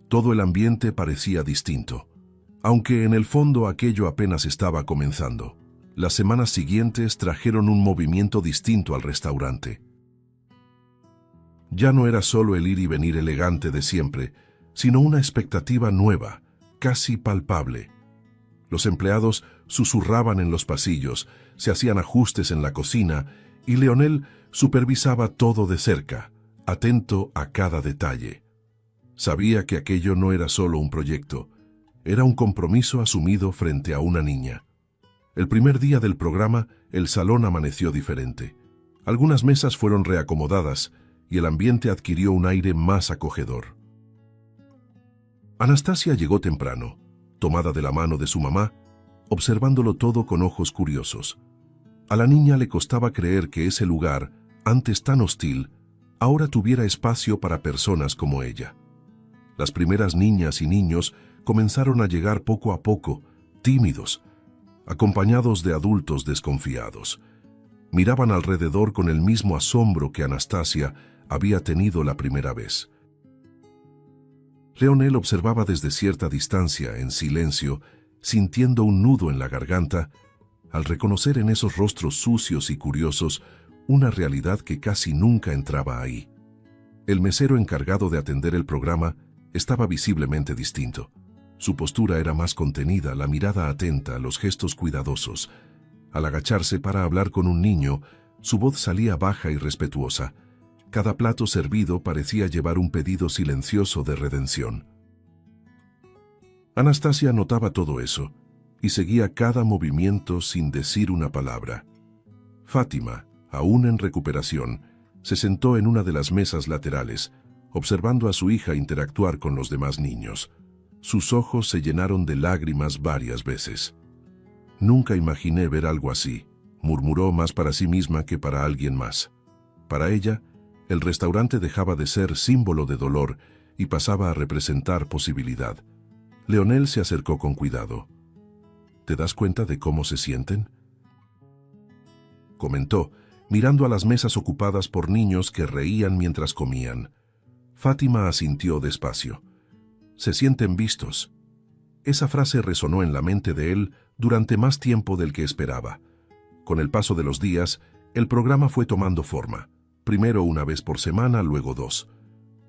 todo el ambiente parecía distinto. Aunque en el fondo aquello apenas estaba comenzando. Las semanas siguientes trajeron un movimiento distinto al restaurante. Ya no era solo el ir y venir elegante de siempre, sino una expectativa nueva, casi palpable. Los empleados susurraban en los pasillos, se hacían ajustes en la cocina y Leonel supervisaba todo de cerca, atento a cada detalle. Sabía que aquello no era solo un proyecto, era un compromiso asumido frente a una niña. El primer día del programa, el salón amaneció diferente. Algunas mesas fueron reacomodadas y el ambiente adquirió un aire más acogedor. Anastasia llegó temprano, tomada de la mano de su mamá, observándolo todo con ojos curiosos. A la niña le costaba creer que ese lugar, antes tan hostil, ahora tuviera espacio para personas como ella. Las primeras niñas y niños comenzaron a llegar poco a poco, tímidos, acompañados de adultos desconfiados. Miraban alrededor con el mismo asombro que Anastasia había tenido la primera vez. Leonel observaba desde cierta distancia, en silencio, sintiendo un nudo en la garganta, al reconocer en esos rostros sucios y curiosos una realidad que casi nunca entraba ahí. El mesero encargado de atender el programa estaba visiblemente distinto. Su postura era más contenida, la mirada atenta, los gestos cuidadosos. Al agacharse para hablar con un niño, su voz salía baja y respetuosa. Cada plato servido parecía llevar un pedido silencioso de redención. Anastasia notaba todo eso y seguía cada movimiento sin decir una palabra. Fátima, aún en recuperación, se sentó en una de las mesas laterales, observando a su hija interactuar con los demás niños. Sus ojos se llenaron de lágrimas varias veces. «Nunca imaginé ver algo así», murmuró más para sí misma que para alguien más. Para ella, El restaurante dejaba de ser símbolo de dolor y pasaba a representar posibilidad. Leonel se acercó con cuidado. ¿Te das cuenta de cómo se sienten?, comentó, mirando a las mesas ocupadas por niños que reían mientras comían. Fátima asintió despacio. Se sienten vistos. Esa frase resonó en la mente de él durante más tiempo del que esperaba. Con el paso de los días, el programa fue tomando forma. Primero una vez por semana, luego 2.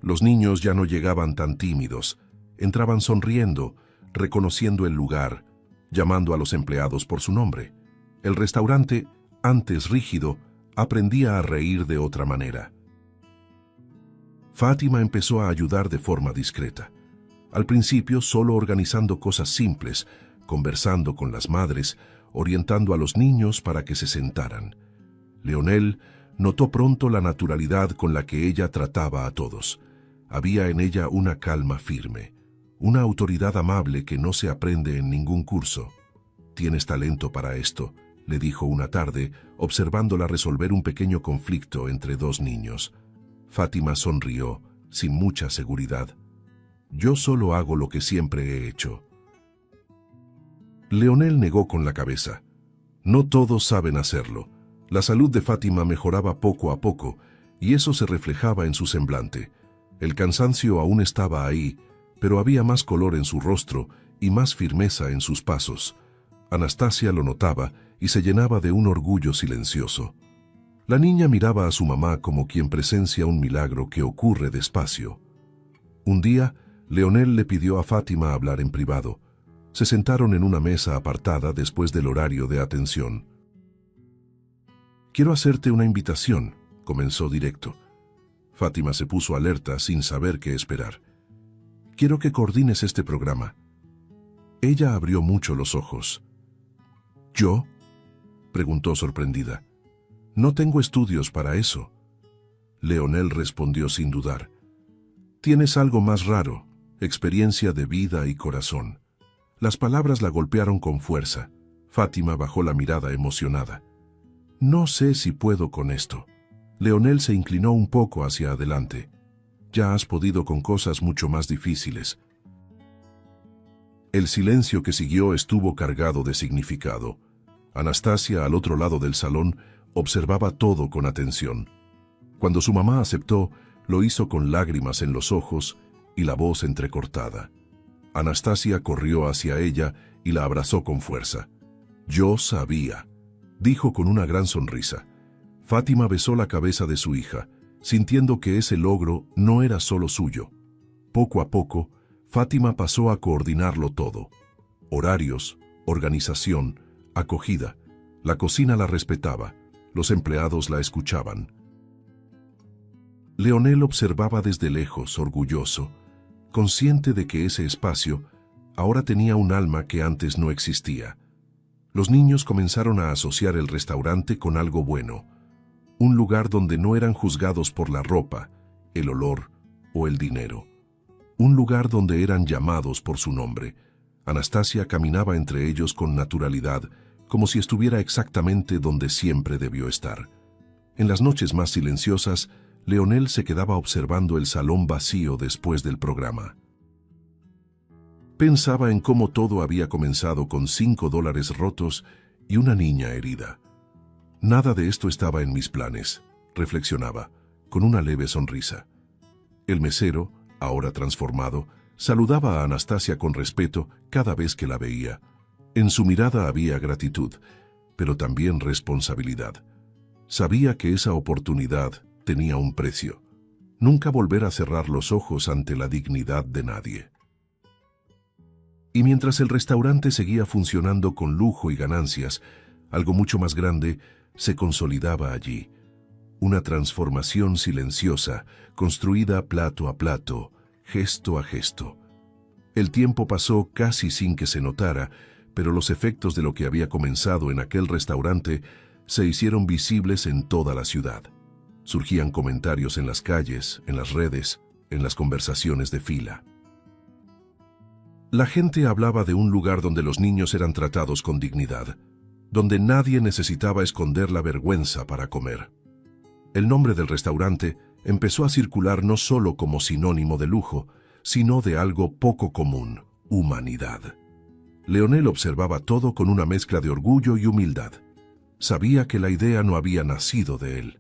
Los niños ya no llegaban tan tímidos. Entraban sonriendo, reconociendo el lugar, llamando a los empleados por su nombre. El restaurante, antes rígido, aprendía a reír de otra manera. Fátima empezó a ayudar de forma discreta. Al principio solo organizando cosas simples, conversando con las madres, orientando a los niños para que se sentaran. Leonel notó pronto la naturalidad con la que ella trataba a todos. Había en ella una calma firme, una autoridad amable que no se aprende en ningún curso. «Tienes talento para esto», le dijo una tarde, observándola resolver un pequeño conflicto entre 2 niños. Fátima sonrió, sin mucha seguridad. «Yo solo hago lo que siempre he hecho». Leonel negó con la cabeza. No todos saben hacerlo. La salud de Fátima mejoraba poco a poco, y eso se reflejaba en su semblante. El cansancio aún estaba ahí, pero había más color en su rostro y más firmeza en sus pasos. Anastasia lo notaba y se llenaba de un orgullo silencioso. La niña miraba a su mamá como quien presencia un milagro que ocurre despacio. Un día, Leonel le pidió a Fátima hablar en privado. Se sentaron en una mesa apartada después del horario de atención. «Quiero hacerte una invitación», comenzó directo. Fátima se puso alerta sin saber qué esperar. «Quiero que coordines este programa». Ella abrió mucho los ojos. «¿Yo?», preguntó sorprendida. «No tengo estudios para eso». Leonel respondió sin dudar. «Tienes algo más raro, experiencia de vida y corazón». Las palabras la golpearon con fuerza. Fátima bajó la mirada emocionada. «No sé si puedo con esto». Leonel se inclinó un poco hacia adelante. «Ya has podido con cosas mucho más difíciles». El silencio que siguió estuvo cargado de significado. Anastasia, al otro lado del salón, observaba todo con atención. Cuando su mamá aceptó, lo hizo con lágrimas en los ojos y la voz entrecortada. Anastasia corrió hacia ella y la abrazó con fuerza. «Yo sabía», dijo con una gran sonrisa. Fátima besó la cabeza de su hija, sintiendo que ese logro no era solo suyo. Poco a poco, Fátima pasó a coordinarlo todo. Horarios, organización, acogida. La cocina la respetaba, los empleados la escuchaban. Leonel observaba desde lejos, orgulloso, consciente de que ese espacio ahora tenía un alma que antes no existía. Los niños comenzaron a asociar el restaurante con algo bueno, un lugar donde no eran juzgados por la ropa, el olor o el dinero. Un lugar donde eran llamados por su nombre. Anastasia caminaba entre ellos con naturalidad, como si estuviera exactamente donde siempre debió estar. En las noches más silenciosas, Leonel se quedaba observando el salón vacío después del programa. Pensaba en cómo todo había comenzado con $5 rotos y una niña herida. Nada de esto estaba en mis planes, reflexionaba, con una leve sonrisa. El mesero, ahora transformado, saludaba a Anastasia con respeto cada vez que la veía. En su mirada había gratitud, pero también responsabilidad. Sabía que esa oportunidad tenía un precio. Nunca volver a cerrar los ojos ante la dignidad de nadie. Y mientras el restaurante seguía funcionando con lujo y ganancias, algo mucho más grande se consolidaba allí. Una transformación silenciosa, construida plato a plato, gesto a gesto. El tiempo pasó casi sin que se notara, pero los efectos de lo que había comenzado en aquel restaurante se hicieron visibles en toda la ciudad. Surgían comentarios en las calles, en las redes, en las conversaciones de fila. La gente hablaba de un lugar donde los niños eran tratados con dignidad, donde nadie necesitaba esconder la vergüenza para comer. El nombre del restaurante empezó a circular no solo como sinónimo de lujo, sino de algo poco común: humanidad. Leonel observaba todo con una mezcla de orgullo y humildad. Sabía que la idea no había nacido de él.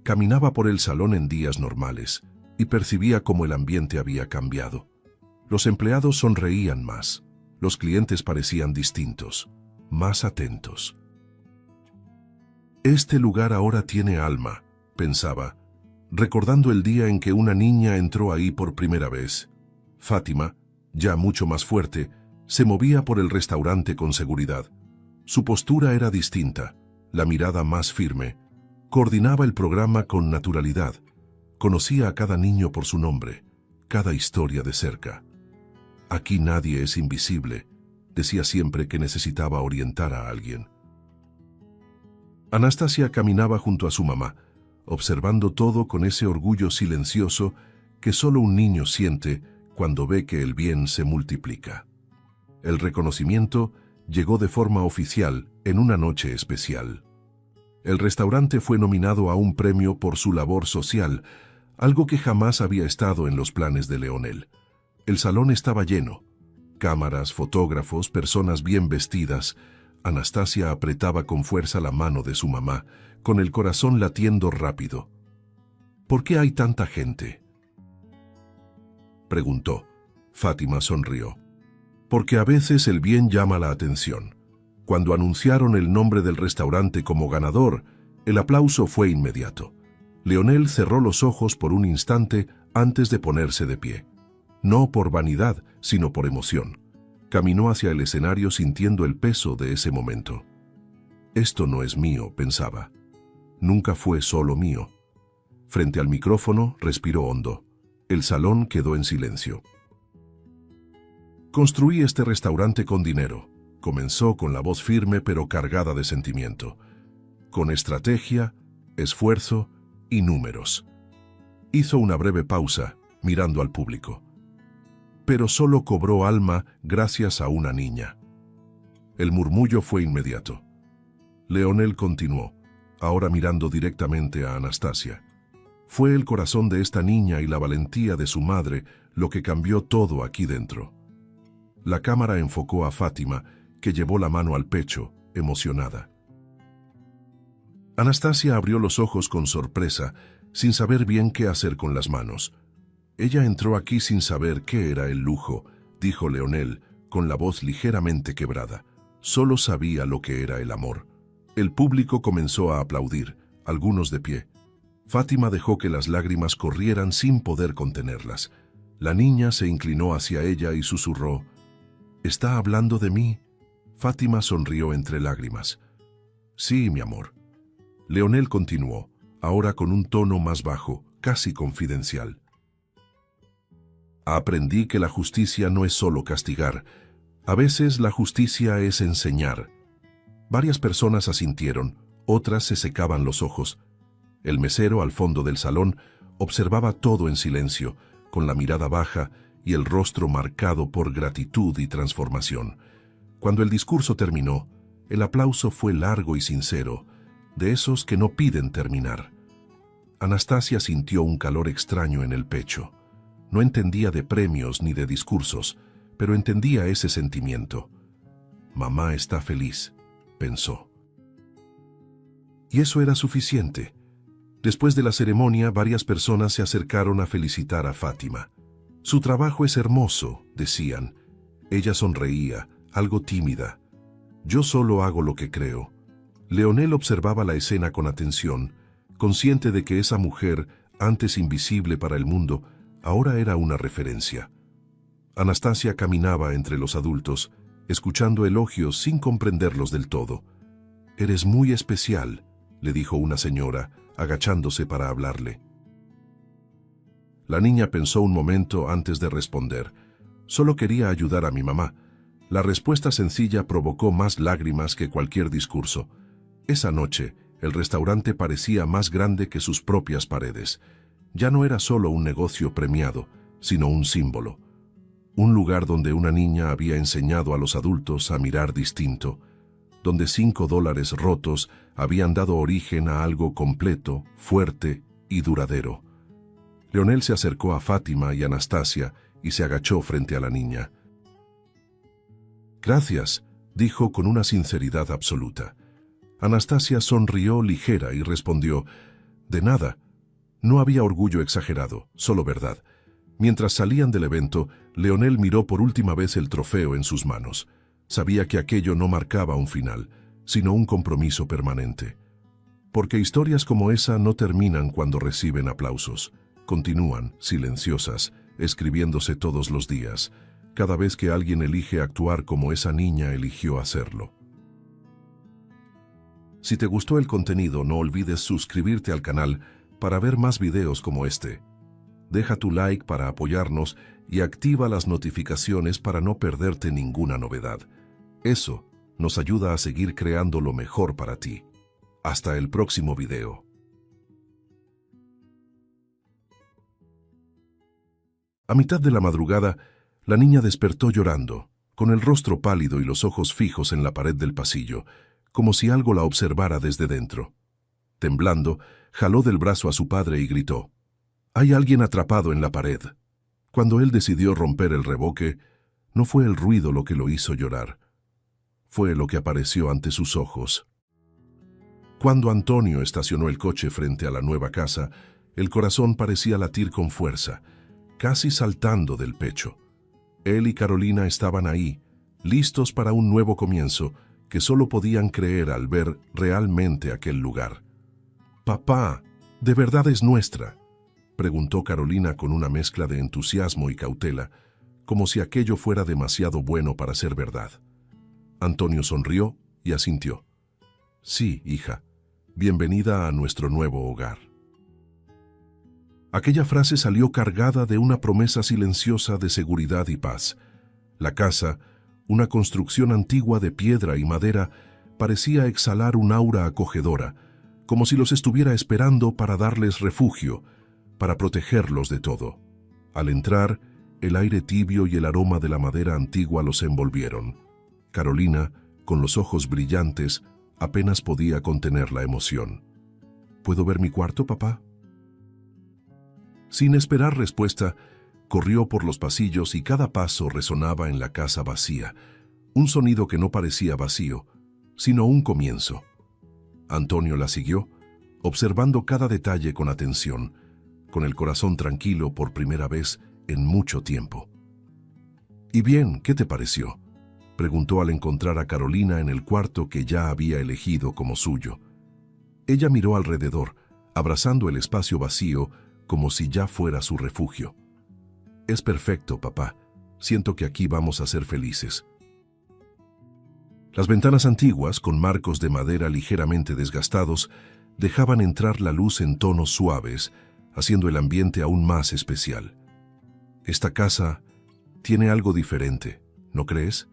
Caminaba por el salón en días normales y percibía cómo el ambiente había cambiado. Los empleados sonreían más. Los clientes parecían distintos, más atentos. Este lugar ahora tiene alma, pensaba, recordando el día en que una niña entró ahí por primera vez. Fátima, ya mucho más fuerte, se movía por el restaurante con seguridad. Su postura era distinta, la mirada más firme. Coordinaba el programa con naturalidad. Conocía a cada niño por su nombre, cada historia de cerca. Aquí nadie es invisible, decía siempre que necesitaba orientar a alguien. Anastasia caminaba junto a su mamá, observando todo con ese orgullo silencioso que solo un niño siente cuando ve que el bien se multiplica. El reconocimiento llegó de forma oficial en una noche especial. El restaurante fue nominado a un premio por su labor social, algo que jamás había estado en los planes de Leonel. El salón estaba lleno. Cámaras, fotógrafos, personas bien vestidas. Anastasia apretaba con fuerza la mano de su mamá, con el corazón latiendo rápido. ¿Por qué hay tanta gente?, preguntó. Fátima sonrió. Porque a veces el bien llama la atención. Cuando anunciaron el nombre del restaurante como ganador, el aplauso fue inmediato. Leonel cerró los ojos por un instante antes de ponerse de pie. No por vanidad, sino por emoción. Caminó hacia el escenario sintiendo el peso de ese momento. Esto no es mío, pensaba. Nunca fue solo mío. Frente al micrófono, respiró hondo. El salón quedó en silencio. Construí este restaurante con dinero. Comenzó con la voz firme pero cargada de sentimiento. Con estrategia, esfuerzo y números. Hizo una breve pausa, mirando al público. Pero solo cobró alma gracias a una niña. El murmullo fue inmediato. Leonel continuó, ahora mirando directamente a Anastasia. Fue el corazón de esta niña y la valentía de su madre lo que cambió todo aquí dentro. La cámara enfocó a Fátima, que llevó la mano al pecho, emocionada. Anastasia abrió los ojos con sorpresa, sin saber bien qué hacer con las manos. Ella entró aquí sin saber qué era el lujo, dijo Leonel, con la voz ligeramente quebrada. Solo sabía lo que era el amor. El público comenzó a aplaudir, algunos de pie. Fátima dejó que las lágrimas corrieran sin poder contenerlas. La niña se inclinó hacia ella y susurró, «¿Está hablando de mí?» Fátima sonrió entre lágrimas. «Sí, mi amor». Leonel continuó, ahora con un tono más bajo, casi confidencial. Aprendí que la justicia no es solo castigar. A veces la justicia es enseñar. Varias personas asintieron, otras se secaban los ojos. El mesero al fondo del salón observaba todo en silencio, con la mirada baja y el rostro marcado por gratitud y transformación. Cuando el discurso terminó, el aplauso fue largo y sincero, de esos que no piden terminar. Anastasia sintió un calor extraño en el pecho. No entendía de premios ni de discursos, pero entendía ese sentimiento. «Mamá está feliz», pensó. Y eso era suficiente. Después de la ceremonia, varias personas se acercaron a felicitar a Fátima. «Su trabajo es hermoso», decían. Ella sonreía, algo tímida. «Yo solo hago lo que creo». Leonel observaba la escena con atención, consciente de que esa mujer, antes invisible para el mundo, ahora era una referencia. Anastasia caminaba entre los adultos, escuchando elogios sin comprenderlos del todo. «Eres muy especial», le dijo una señora, agachándose para hablarle. La niña pensó un momento antes de responder. «Solo quería ayudar a mi mamá». La respuesta sencilla provocó más lágrimas que cualquier discurso. Esa noche, el restaurante parecía más grande que sus propias paredes. Ya no era solo un negocio premiado, sino un símbolo. Un lugar donde una niña había enseñado a los adultos a mirar distinto, donde $5 rotos habían dado origen a algo completo, fuerte y duradero. Leonel se acercó a Fátima y Anastasia y se agachó frente a la niña. «Gracias», dijo con una sinceridad absoluta. Anastasia sonrió ligera y respondió, «De nada». No había orgullo exagerado, solo verdad. Mientras salían del evento, Leonel miró por última vez el trofeo en sus manos. Sabía que aquello no marcaba un final, sino un compromiso permanente. Porque historias como esa no terminan cuando reciben aplausos. Continúan, silenciosas, escribiéndose todos los días, cada vez que alguien elige actuar como esa niña eligió hacerlo. Si te gustó el contenido, no olvides suscribirte al canal para ver más videos como este. Deja tu like para apoyarnos y activa las notificaciones para no perderte ninguna novedad. Eso nos ayuda a seguir creando lo mejor para ti. Hasta el próximo video. A mitad de la madrugada, la niña despertó llorando, con el rostro pálido y los ojos fijos en la pared del pasillo, como si algo la observara desde dentro. Temblando, jaló del brazo a su padre y gritó, «Hay alguien atrapado en la pared». Cuando él decidió romper el revoque, no fue el ruido lo que lo hizo llorar. Fue lo que apareció ante sus ojos. Cuando Antonio estacionó el coche frente a la nueva casa, el corazón parecía latir con fuerza, casi saltando del pecho. Él y Carolina estaban ahí, listos para un nuevo comienzo, que solo podían creer al ver realmente aquel lugar. «Papá, ¿de verdad es nuestra?», preguntó Carolina con una mezcla de entusiasmo y cautela, como si aquello fuera demasiado bueno para ser verdad. Antonio sonrió y asintió. «Sí, hija, bienvenida a nuestro nuevo hogar». Aquella frase salió cargada de una promesa silenciosa de seguridad y paz. La casa, una construcción antigua de piedra y madera, parecía exhalar un aura acogedora, como si los estuviera esperando para darles refugio, para protegerlos de todo. Al entrar, el aire tibio y el aroma de la madera antigua los envolvieron. Carolina, con los ojos brillantes, apenas podía contener la emoción. «¿Puedo ver mi cuarto, papá?». Sin esperar respuesta, corrió por los pasillos y cada paso resonaba en la casa vacía, un sonido que no parecía vacío, sino un comienzo. Antonio la siguió, observando cada detalle con atención, con el corazón tranquilo por primera vez en mucho tiempo. «¿Y bien, qué te pareció?», preguntó al encontrar a Carolina en el cuarto que ya había elegido como suyo. Ella miró alrededor, abrazando el espacio vacío como si ya fuera su refugio. «Es perfecto, papá. Siento que aquí vamos a ser felices». Las ventanas antiguas, con marcos de madera ligeramente desgastados, dejaban entrar la luz en tonos suaves, haciendo el ambiente aún más especial. «Esta casa tiene algo diferente, ¿no crees?»,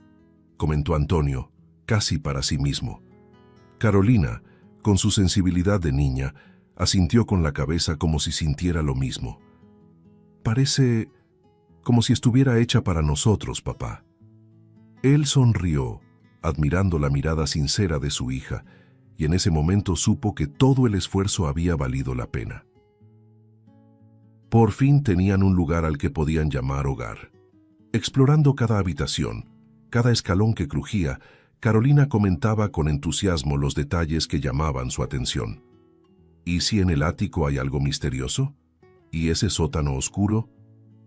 comentó Antonio, casi para sí mismo. Carolina, con su sensibilidad de niña, asintió con la cabeza como si sintiera lo mismo. «Parece como si estuviera hecha para nosotros, papá». Él sonrió, admirando la mirada sincera de su hija, y en ese momento supo que todo el esfuerzo había valido la pena. Por fin tenían un lugar al que podían llamar hogar. Explorando cada habitación, cada escalón que crujía, Carolina comentaba con entusiasmo los detalles que llamaban su atención. «¿Y si en el ático hay algo misterioso? ¿Y ese sótano oscuro?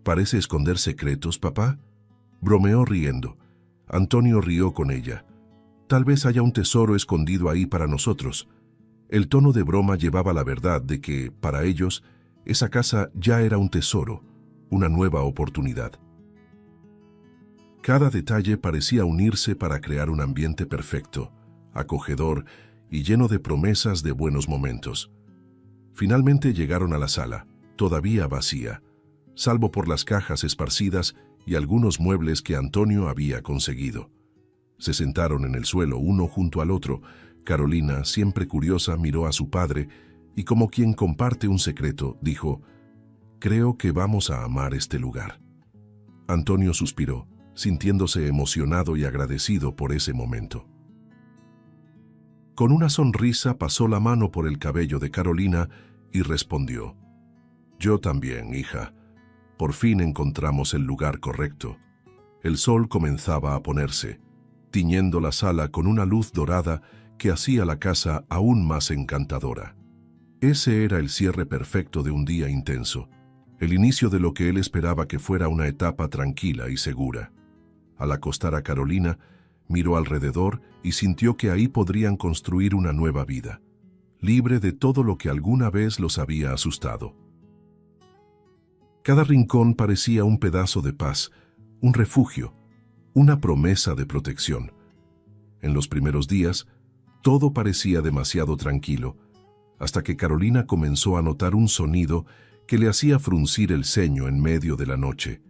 ¿Parece esconder secretos, papá?», bromeó riendo. Antonio rió con ella. «Tal vez haya un tesoro escondido ahí para nosotros». El tono de broma llevaba la verdad de que, para ellos, esa casa ya era un tesoro, una nueva oportunidad. Cada detalle parecía unirse para crear un ambiente perfecto, acogedor y lleno de promesas de buenos momentos. Finalmente llegaron a la sala, todavía vacía, salvo por las cajas esparcidas y algunos muebles que Antonio había conseguido. Se sentaron en el suelo uno junto al otro. Carolina, siempre curiosa, miró a su padre y, como quien comparte un secreto, dijo: «Creo que vamos a amar este lugar». Antonio suspiró, sintiéndose emocionado y agradecido por ese momento. Con una sonrisa pasó la mano por el cabello de Carolina y respondió: Yo también, hija. Por fin encontramos el lugar correcto. El sol comenzaba a ponerse, tiñendo la sala con una luz dorada que hacía la casa aún más encantadora. Ese era el cierre perfecto de un día intenso, el inicio de lo que él esperaba que fuera una etapa tranquila y segura. Al acostar a Carolina, miró alrededor y sintió que ahí podrían construir una nueva vida, libre de todo lo que alguna vez los había asustado. Cada rincón parecía un pedazo de paz, un refugio, una promesa de protección. En los primeros días, todo parecía demasiado tranquilo, hasta que Carolina comenzó a notar un sonido que le hacía fruncir el ceño en medio de la noche.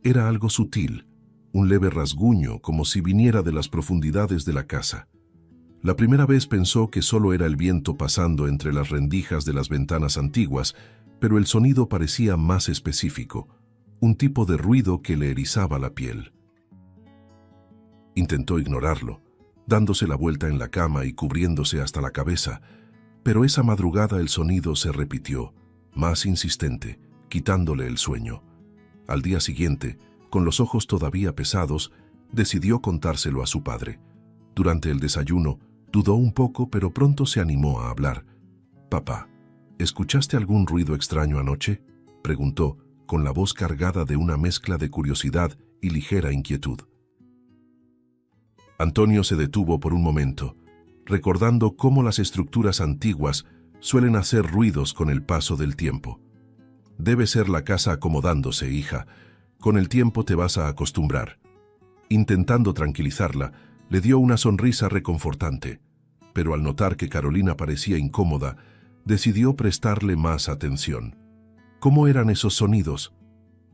Era algo sutil, un leve rasguño como si viniera de las profundidades de la casa. La primera vez pensó que solo era el viento pasando entre las rendijas de las ventanas antiguas, pero el sonido parecía más específico, un tipo de ruido que le erizaba la piel. Intentó ignorarlo, dándose la vuelta en la cama y cubriéndose hasta la cabeza, pero esa madrugada el sonido se repitió, más insistente, quitándole el sueño. Al día siguiente, con los ojos todavía pesados, decidió contárselo a su padre. Durante el desayuno, dudó un poco, pero pronto se animó a hablar. «Papá, ¿escuchaste algún ruido extraño anoche?», preguntó, con la voz cargada de una mezcla de curiosidad y ligera inquietud. Antonio se detuvo por un momento, recordando cómo las estructuras antiguas suelen hacer ruidos con el paso del tiempo. «Debe ser la casa acomodándose, hija. Con el tiempo te vas a acostumbrar». Intentando tranquilizarla, le dio una sonrisa reconfortante, pero al notar que Carolina parecía incómoda, decidió prestarle más atención. ¿Cómo eran esos sonidos?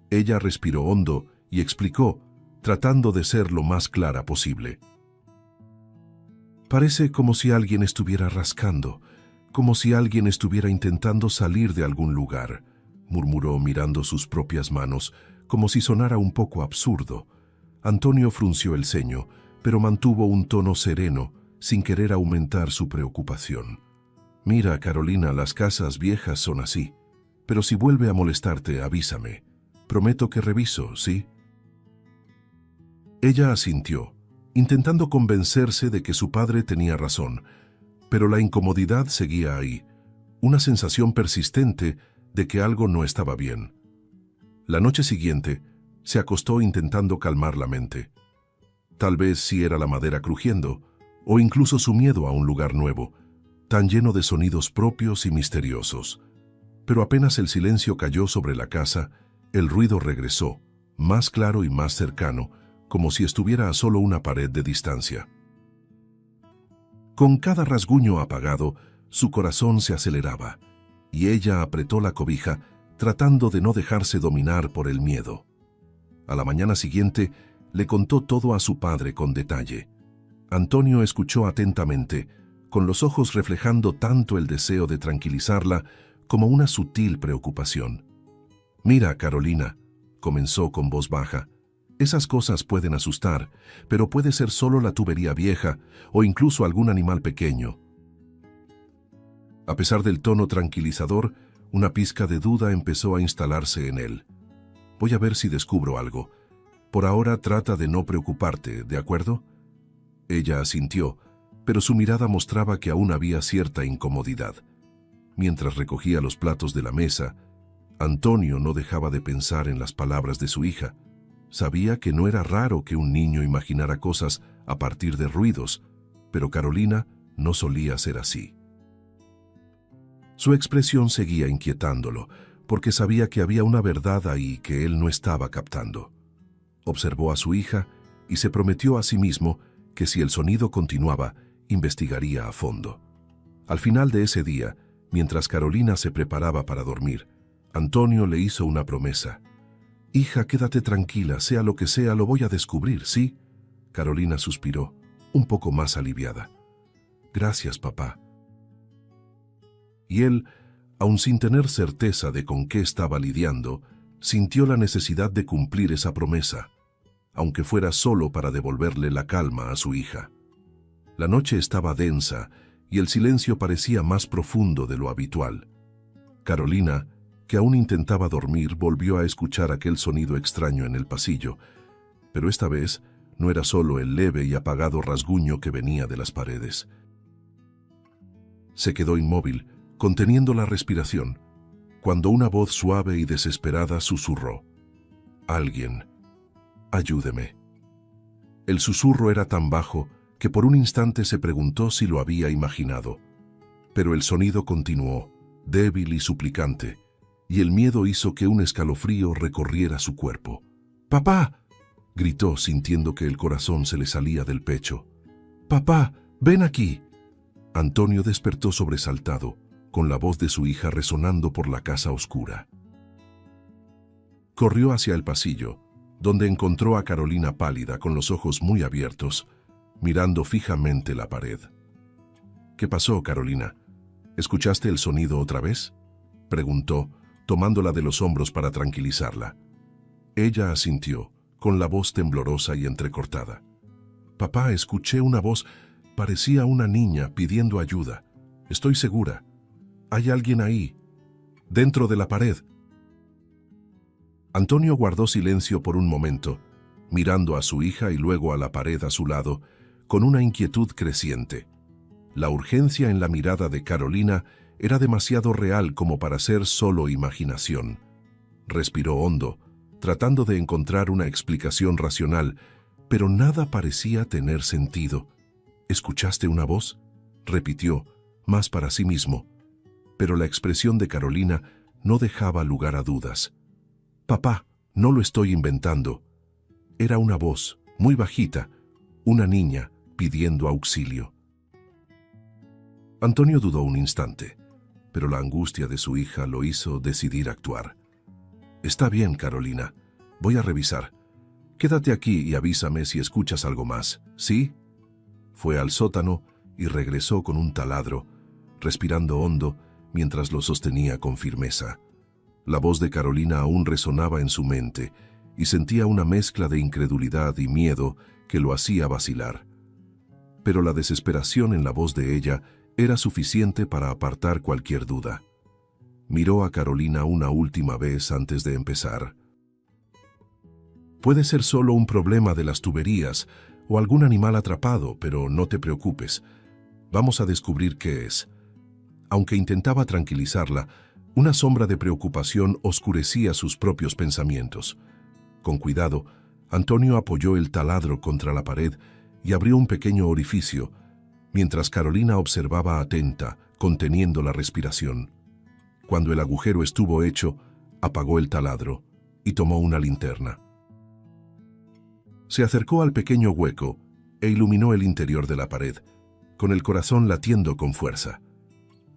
Ella respiró hondo y explicó, tratando de ser lo más clara posible. «Parece como si alguien estuviera rascando, como si alguien estuviera intentando salir de algún lugar», murmuró mirando sus propias manos, como si sonara un poco absurdo. Antonio frunció el ceño, pero mantuvo un tono sereno, sin querer aumentar su preocupación. «Mira, Carolina, las casas viejas son así, pero si vuelve a molestarte, avísame. Prometo que reviso, ¿sí?». Ella asintió, intentando convencerse de que su padre tenía razón, pero la incomodidad seguía ahí, una sensación persistente de que algo no estaba bien. La noche siguiente, se acostó intentando calmar la mente. Tal vez sí era la madera crujiendo, o incluso su miedo a un lugar nuevo, tan lleno de sonidos propios y misteriosos. Pero apenas el silencio cayó sobre la casa, el ruido regresó, más claro y más cercano, como si estuviera a solo una pared de distancia. Con cada rasguño apagado, su corazón se aceleraba, y ella apretó la cobija, tratando de no dejarse dominar por el miedo. A la mañana siguiente, le contó todo a su padre con detalle. Antonio escuchó atentamente, con los ojos reflejando tanto el deseo de tranquilizarla como una sutil preocupación. «Mira, Carolina», comenzó con voz baja, «esas cosas pueden asustar, pero puede ser solo la tubería vieja o incluso algún animal pequeño». A pesar del tono tranquilizador, una pizca de duda empezó a instalarse en él. «Voy a ver si descubro algo. Por ahora trata de no preocuparte, ¿de acuerdo?». Ella asintió, pero su mirada mostraba que aún había cierta incomodidad. Mientras recogía los platos de la mesa, Antonio no dejaba de pensar en las palabras de su hija. Sabía que no era raro que un niño imaginara cosas a partir de ruidos, pero Carolina no solía ser así. Su expresión seguía inquietándolo, porque sabía que había una verdad ahí que él no estaba captando. Observó a su hija y se prometió a sí mismo que si el sonido continuaba, investigaría a fondo. Al final de ese día, mientras Carolina se preparaba para dormir, Antonio le hizo una promesa. «Hija, quédate tranquila, sea lo que sea, lo voy a descubrir, ¿sí?». Carolina suspiró, un poco más aliviada. «Gracias, papá». Y él, aun sin tener certeza de con qué estaba lidiando, sintió la necesidad de cumplir esa promesa, aunque fuera solo para devolverle la calma a su hija. La noche estaba densa y el silencio parecía más profundo de lo habitual. Carolina, que aún intentaba dormir, volvió a escuchar aquel sonido extraño en el pasillo, pero esta vez no era solo el leve y apagado rasguño que venía de las paredes. Se quedó inmóvil, conteniendo la respiración, cuando una voz suave y desesperada susurró: «Alguien, ayúdeme». El susurro era tan bajo que por un instante se preguntó si lo había imaginado. Pero el sonido continuó, débil y suplicante, y el miedo hizo que un escalofrío recorriera su cuerpo. «¡Papá!», gritó sintiendo que el corazón se le salía del pecho. «¡Papá, ven aquí!». Antonio despertó sobresaltado, con la voz de su hija resonando por la casa oscura. Corrió hacia el pasillo, donde encontró a Carolina pálida, con los ojos muy abiertos, mirando fijamente la pared. «¿Qué pasó, Carolina? ¿Escuchaste el sonido otra vez?», preguntó, tomándola de los hombros para tranquilizarla. Ella asintió, con la voz temblorosa y entrecortada. «Papá, escuché una voz, parecía una niña pidiendo ayuda. Estoy segura. Hay alguien ahí, dentro de la pared». Antonio guardó silencio por un momento, mirando a su hija y luego a la pared a su lado, con una inquietud creciente. La urgencia en la mirada de Carolina era demasiado real como para ser solo imaginación. Respiró hondo, tratando de encontrar una explicación racional, pero nada parecía tener sentido. «¿Escuchaste una voz?», repitió, más para sí mismo. Pero la expresión de Carolina no dejaba lugar a dudas. «Papá, no lo estoy inventando». Era una voz, muy bajita, una niña pidiendo auxilio. Antonio dudó un instante, pero la angustia de su hija lo hizo decidir actuar. «Está bien, Carolina. Voy a revisar. Quédate aquí y avísame si escuchas algo más, ¿sí?». Fue al sótano y regresó con un taladro, respirando hondo mientras lo sostenía con firmeza. La voz de Carolina aún resonaba en su mente y sentía una mezcla de incredulidad y miedo que lo hacía vacilar. Pero la desesperación en la voz de ella era suficiente para apartar cualquier duda. Miró a Carolina una última vez antes de empezar. «Puede ser solo un problema de las tuberías o algún animal atrapado, pero no te preocupes. Vamos a descubrir qué es». Aunque intentaba tranquilizarla, una sombra de preocupación oscurecía sus propios pensamientos. Con cuidado, Antonio apoyó el taladro contra la pared y abrió un pequeño orificio, mientras Carolina observaba atenta, conteniendo la respiración. Cuando el agujero estuvo hecho, apagó el taladro y tomó una linterna. Se acercó al pequeño hueco e iluminó el interior de la pared, con el corazón latiendo con fuerza.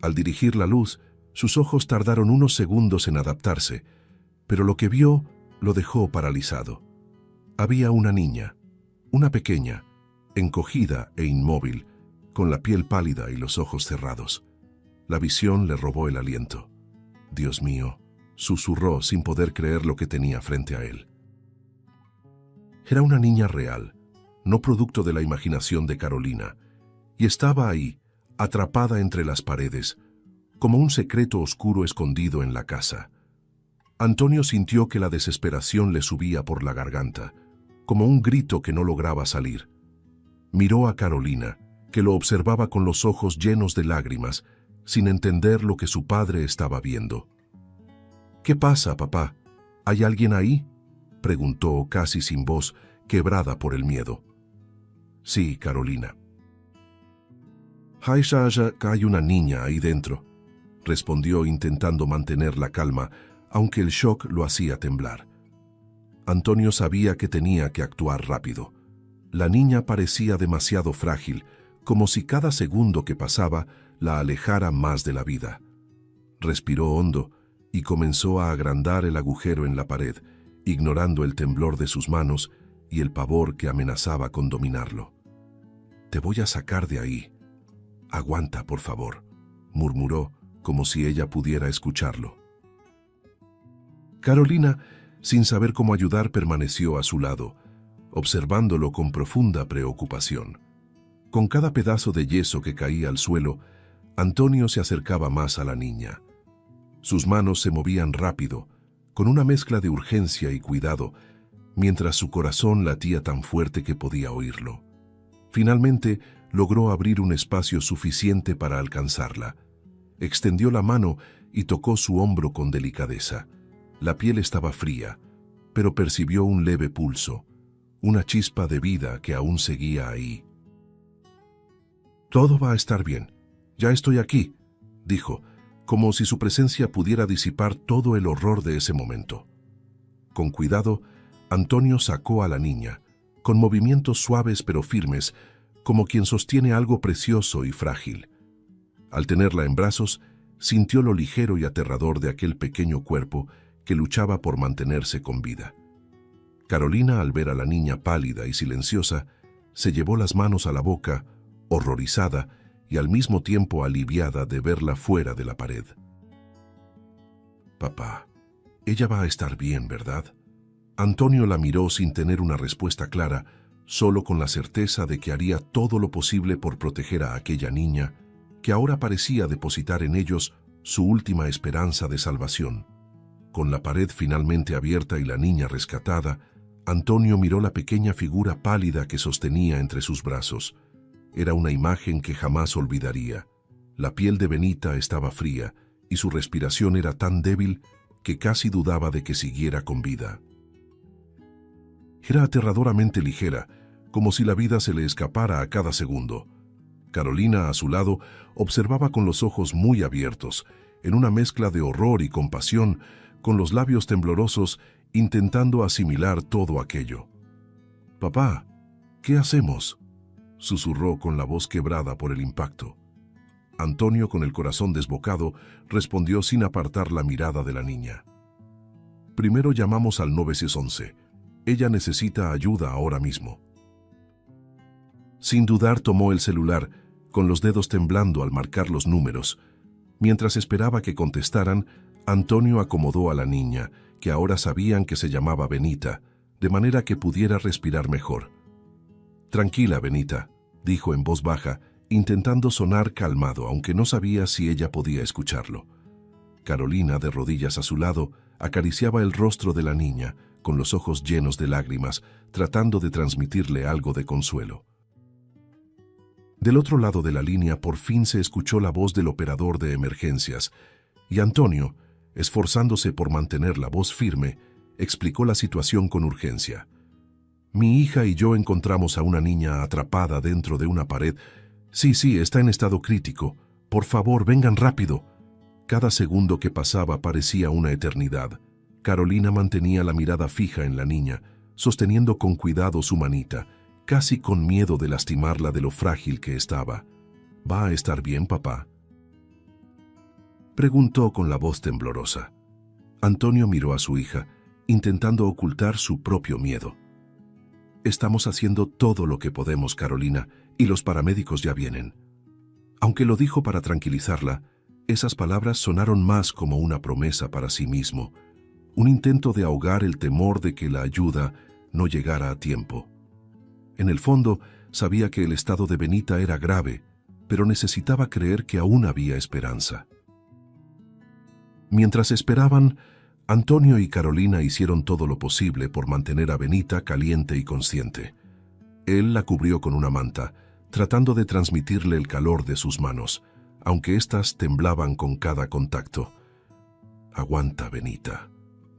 Al dirigir la luz, sus ojos tardaron unos segundos en adaptarse, pero lo que vio lo dejó paralizado. Había una niña, una pequeña, encogida e inmóvil, con la piel pálida y los ojos cerrados. La visión le robó el aliento. «Dios mío», susurró sin poder creer lo que tenía frente a él. Era una niña real, no producto de la imaginación de Carolina, y estaba ahí, atrapada entre las paredes, como un secreto oscuro escondido en la casa. Antonio sintió que la desesperación le subía por la garganta, como un grito que no lograba salir. Miró a Carolina, que lo observaba con los ojos llenos de lágrimas, sin entender lo que su padre estaba viendo. «¿Qué pasa, papá? ¿Hay alguien ahí?», preguntó casi sin voz, quebrada por el miedo. «Sí, Carolina». «Hay una niña ahí dentro», respondió intentando mantener la calma, aunque el shock lo hacía temblar. Antonio sabía que tenía que actuar rápido. La niña parecía demasiado frágil, como si cada segundo que pasaba la alejara más de la vida. Respiró hondo y comenzó a agrandar el agujero en la pared, ignorando el temblor de sus manos y el pavor que amenazaba con dominarlo. «Te voy a sacar de ahí. Aguanta, por favor», murmuró, como si ella pudiera escucharlo. Carolina, sin saber cómo ayudar, permaneció a su lado, observándolo con profunda preocupación. Con cada pedazo de yeso que caía al suelo, Antonio se acercaba más a la niña. Sus manos se movían rápido, con una mezcla de urgencia y cuidado, mientras su corazón latía tan fuerte que podía oírlo. Finalmente, logró abrir un espacio suficiente para alcanzarla. Extendió la mano y tocó su hombro con delicadeza. La piel estaba fría, pero percibió un leve pulso, una chispa de vida que aún seguía ahí. «Todo va a estar bien. Ya estoy aquí», dijo, como si su presencia pudiera disipar todo el horror de ese momento. Con cuidado, Antonio sacó a la niña, con movimientos suaves pero firmes, como quien sostiene algo precioso y frágil. Al tenerla en brazos, sintió lo ligero y aterrador de aquel pequeño cuerpo que luchaba por mantenerse con vida. Carolina, al ver a la niña pálida y silenciosa, se llevó las manos a la boca, horrorizada y al mismo tiempo aliviada de verla fuera de la pared. «Papá, ella va a estar bien, ¿verdad?». Antonio la miró sin tener una respuesta clara, solo con la certeza de que haría todo lo posible por proteger a aquella niña, que ahora parecía depositar en ellos su última esperanza de salvación. Con la pared finalmente abierta y la niña rescatada, Antonio miró la pequeña figura pálida que sostenía entre sus brazos. Era una imagen que jamás olvidaría. La piel de Benita estaba fría y su respiración era tan débil que casi dudaba de que siguiera con vida. Era aterradoramente ligera, como si la vida se le escapara a cada segundo. Carolina, a su lado, observaba con los ojos muy abiertos, en una mezcla de horror y compasión, con los labios temblorosos, intentando asimilar todo aquello. «Papá, ¿qué hacemos?», susurró con la voz quebrada por el impacto. Antonio, con el corazón desbocado, respondió sin apartar la mirada de la niña. «Primero llamamos al 911. Ella necesita ayuda ahora mismo». Sin dudar tomó el celular, con los dedos temblando al marcar los números. Mientras esperaba que contestaran, Antonio acomodó a la niña, que ahora sabían que se llamaba Benita, de manera que pudiera respirar mejor. «Tranquila, Benita», dijo en voz baja, intentando sonar calmado, aunque no sabía si ella podía escucharlo. Carolina, de rodillas a su lado, acariciaba el rostro de la niña, con los ojos llenos de lágrimas, tratando de transmitirle algo de consuelo. Del otro lado de la línea por fin se escuchó la voz del operador de emergencias, y Antonio, esforzándose por mantener la voz firme, explicó la situación con urgencia. «Mi hija y yo encontramos a una niña atrapada dentro de una pared. Sí, está en estado crítico. Por favor, vengan rápido». Cada segundo que pasaba parecía una eternidad. Carolina mantenía la mirada fija en la niña, sosteniendo con cuidado su manita, casi con miedo de lastimarla de lo frágil que estaba. «¿Va a estar bien, papá?», preguntó con la voz temblorosa. Antonio miró a su hija, intentando ocultar su propio miedo. «Estamos haciendo todo lo que podemos, Carolina, y los paramédicos ya vienen». Aunque lo dijo para tranquilizarla, esas palabras sonaron más como una promesa para sí mismo, un intento de ahogar el temor de que la ayuda no llegara a tiempo. En el fondo, sabía que el estado de Benita era grave, pero necesitaba creer que aún había esperanza. Mientras esperaban, Antonio y Carolina hicieron todo lo posible por mantener a Benita caliente y consciente. Él la cubrió con una manta, tratando de transmitirle el calor de sus manos, aunque éstas temblaban con cada contacto. «Aguanta, Benita»,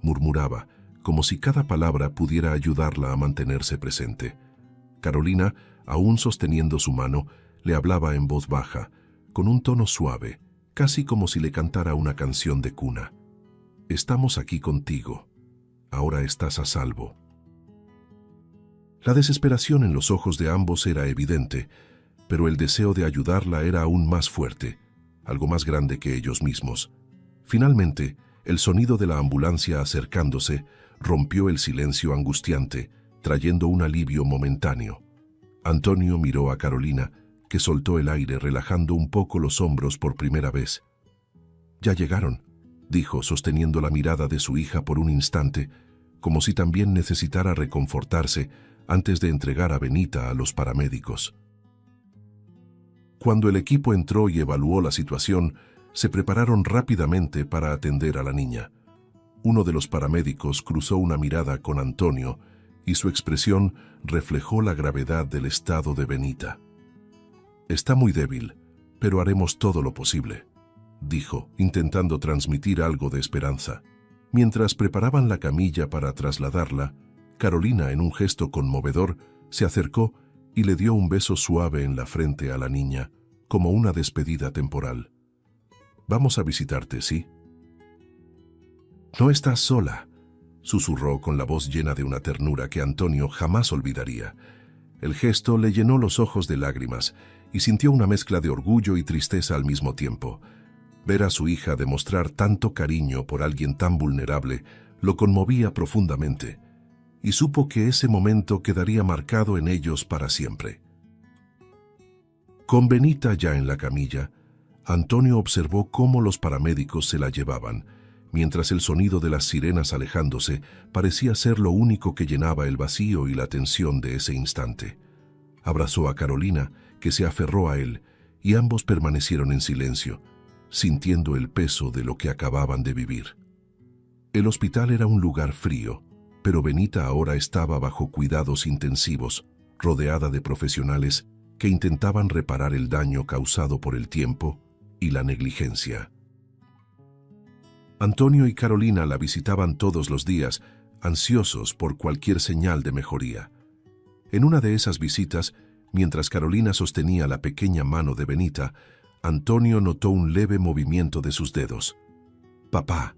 murmuraba, como si cada palabra pudiera ayudarla a mantenerse presente. Carolina, aún sosteniendo su mano, le hablaba en voz baja, con un tono suave, casi como si le cantara una canción de cuna. «Estamos aquí contigo. Ahora estás a salvo». La desesperación en los ojos de ambos era evidente, pero el deseo de ayudarla era aún más fuerte, algo más grande que ellos mismos. Finalmente, el sonido de la ambulancia acercándose rompió el silencio angustiante, trayendo un alivio momentáneo. Antonio miró a Carolina, que soltó el aire relajando un poco los hombros por primera vez. «Ya llegaron», dijo, sosteniendo la mirada de su hija por un instante, como si también necesitara reconfortarse antes de entregar a Benita a los paramédicos. Cuando el equipo entró y evaluó la situación, se prepararon rápidamente para atender a la niña. Uno de los paramédicos cruzó una mirada con Antonio y su expresión reflejó la gravedad del estado de Benita. «Está muy débil, pero haremos todo lo posible», dijo, intentando transmitir algo de esperanza. Mientras preparaban la camilla para trasladarla, Carolina, en un gesto conmovedor, se acercó y le dio un beso suave en la frente a la niña, como una despedida temporal. «Vamos a visitarte, ¿sí?» «No estás sola», susurró con la voz llena de una ternura que Antonio jamás olvidaría. El gesto le llenó los ojos de lágrimas y sintió una mezcla de orgullo y tristeza al mismo tiempo. Ver a su hija demostrar tanto cariño por alguien tan vulnerable lo conmovía profundamente, y supo que ese momento quedaría marcado en ellos para siempre. Con Benita ya en la camilla, Antonio observó cómo los paramédicos se la llevaban, mientras el sonido de las sirenas alejándose parecía ser lo único que llenaba el vacío y la tensión de ese instante. Abrazó a Carolina, que se aferró a él, y ambos permanecieron en silencio, sintiendo el peso de lo que acababan de vivir. El hospital era un lugar frío, pero Benita ahora estaba bajo cuidados intensivos, rodeada de profesionales que intentaban reparar el daño causado por el tiempo y la negligencia. Antonio y Carolina la visitaban todos los días, ansiosos por cualquier señal de mejoría. En una de esas visitas, mientras Carolina sostenía la pequeña mano de Benita, Antonio notó un leve movimiento de sus dedos. «Papá,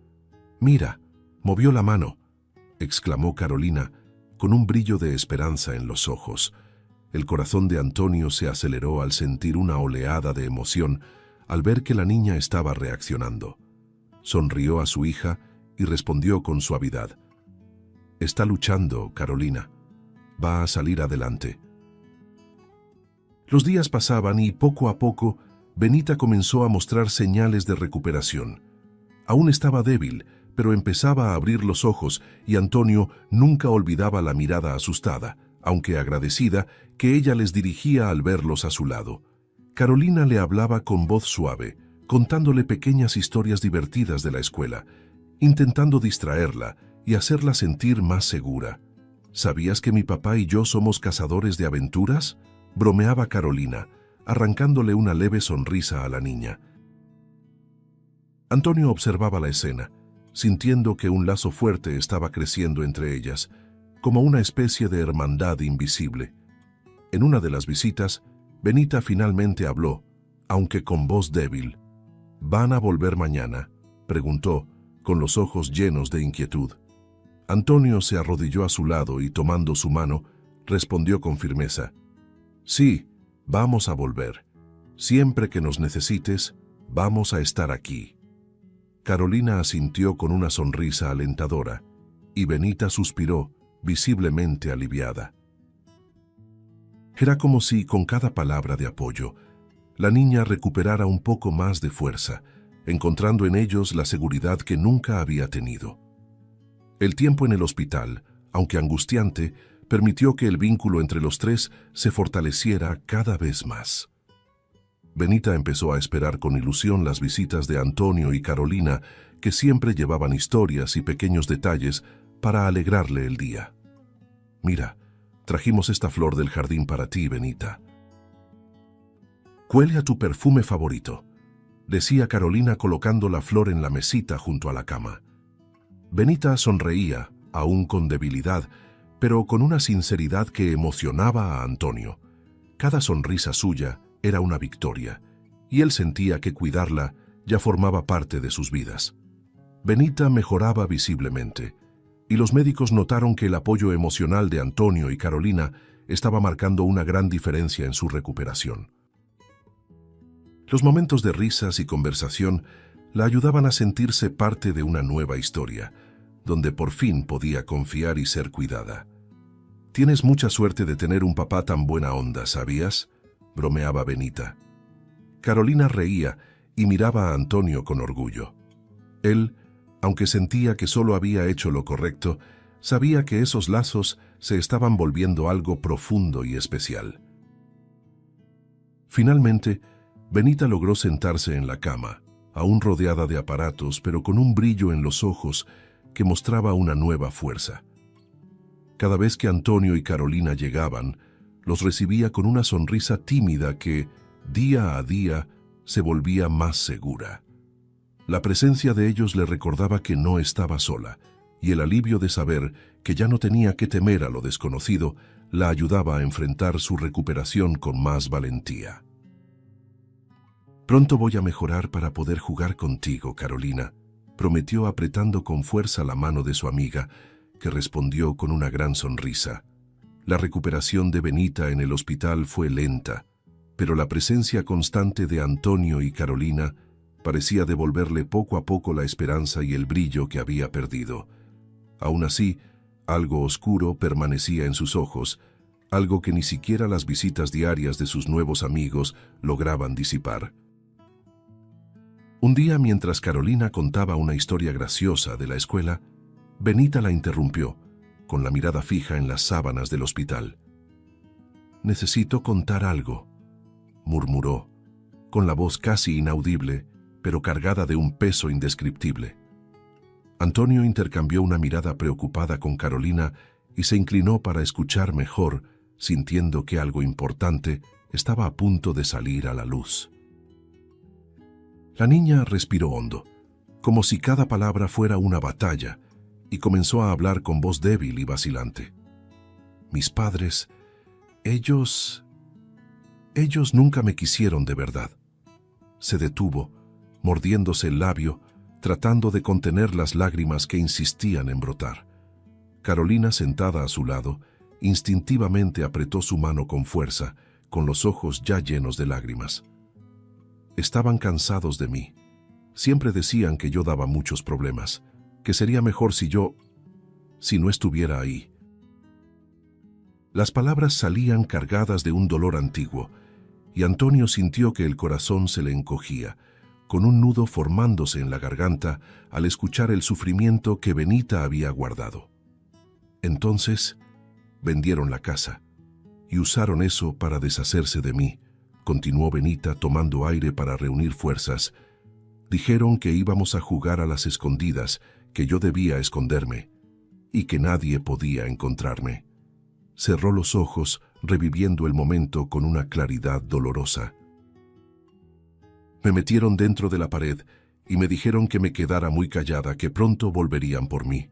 mira, movió la mano», exclamó Carolina, con un brillo de esperanza en los ojos. El corazón de Antonio se aceleró al sentir una oleada de emoción al ver que la niña estaba reaccionando. Sonrió a su hija y respondió con suavidad. «Está luchando, Carolina. Va a salir adelante». Los días pasaban y poco a poco Benita comenzó a mostrar señales de recuperación. Aún estaba débil, pero empezaba a abrir los ojos y Antonio nunca olvidaba la mirada asustada, aunque agradecida, que ella les dirigía al verlos a su lado. Carolina le hablaba con voz suave, contándole pequeñas historias divertidas de la escuela, intentando distraerla y hacerla sentir más segura. «¿Sabías que mi papá y yo somos cazadores de aventuras?», bromeaba Carolina, arrancándole una leve sonrisa a la niña. Antonio observaba la escena, sintiendo que un lazo fuerte estaba creciendo entre ellas, como una especie de hermandad invisible. En una de las visitas, Benita finalmente habló, aunque con voz débil. «¿Van a volver mañana?», preguntó, con los ojos llenos de inquietud. Antonio se arrodilló a su lado y, tomando su mano, respondió con firmeza. «Sí, vamos a volver. Siempre que nos necesites, vamos a estar aquí». Carolina asintió con una sonrisa alentadora, y Benita suspiró, visiblemente aliviada. Era como si, con cada palabra de apoyo, la niña recuperara un poco más de fuerza, encontrando en ellos la seguridad que nunca había tenido. El tiempo en el hospital, aunque angustiante, permitió que el vínculo entre los tres se fortaleciera cada vez más. Benita empezó a esperar con ilusión las visitas de Antonio y Carolina, que siempre llevaban historias y pequeños detalles para alegrarle el día. «Mira, trajimos esta flor del jardín para ti, Benita. Huele a tu perfume favorito», decía Carolina colocando la flor en la mesita junto a la cama. Benita sonreía, aún con debilidad, pero con una sinceridad que emocionaba a Antonio. Cada sonrisa suya era una victoria, y él sentía que cuidarla ya formaba parte de sus vidas. Benita mejoraba visiblemente, y los médicos notaron que el apoyo emocional de Antonio y Carolina estaba marcando una gran diferencia en su recuperación. Los momentos de risas y conversación la ayudaban a sentirse parte de una nueva historia, donde por fin podía confiar y ser cuidada. «Tienes mucha suerte de tener un papá tan buena onda, ¿sabías?», bromeaba Benita. Carolina reía y miraba a Antonio con orgullo. Él, aunque sentía que solo había hecho lo correcto, sabía que esos lazos se estaban volviendo algo profundo y especial. Finalmente, Benita logró sentarse en la cama, aún rodeada de aparatos, pero con un brillo en los ojos que mostraba una nueva fuerza. Cada vez que Antonio y Carolina llegaban, los recibía con una sonrisa tímida que, día a día, se volvía más segura. La presencia de ellos le recordaba que no estaba sola, y el alivio de saber que ya no tenía que temer a lo desconocido la ayudaba a enfrentar su recuperación con más valentía. «Pronto voy a mejorar para poder jugar contigo, Carolina», prometió apretando con fuerza la mano de su amiga, que respondió con una gran sonrisa. La recuperación de Benita en el hospital fue lenta, pero la presencia constante de Antonio y Carolina parecía devolverle poco a poco la esperanza y el brillo que había perdido. Aún así, algo oscuro permanecía en sus ojos, algo que ni siquiera las visitas diarias de sus nuevos amigos lograban disipar. Un día, mientras Carolina contaba una historia graciosa de la escuela, Benita la interrumpió, con la mirada fija en las sábanas del hospital. «Necesito contar algo», murmuró, con la voz casi inaudible, pero cargada de un peso indescriptible. Antonio intercambió una mirada preocupada con Carolina y se inclinó para escuchar mejor, sintiendo que algo importante estaba a punto de salir a la luz. La niña respiró hondo, como si cada palabra fuera una batalla, y comenzó a hablar con voz débil y vacilante. «Mis padres, ellos nunca me quisieron de verdad». Se detuvo, mordiéndose el labio, tratando de contener las lágrimas que insistían en brotar. Carolina, sentada a su lado, instintivamente apretó su mano con fuerza, con los ojos ya llenos de lágrimas. «Estaban cansados de mí. Siempre decían que yo daba muchos problemas, que sería mejor si no estuviera ahí». Las palabras salían cargadas de un dolor antiguo, y Antonio sintió que el corazón se le encogía, con un nudo formándose en la garganta al escuchar el sufrimiento que Benita había guardado. «Entonces, vendieron la casa, y usaron eso para deshacerse de mí», continuó Benita tomando aire para reunir fuerzas. «Dijeron que íbamos a jugar a las escondidas, que yo debía esconderme, y que nadie podía encontrarme». Cerró los ojos, reviviendo el momento con una claridad dolorosa. «Me metieron dentro de la pared y me dijeron que me quedara muy callada, que pronto volverían por mí».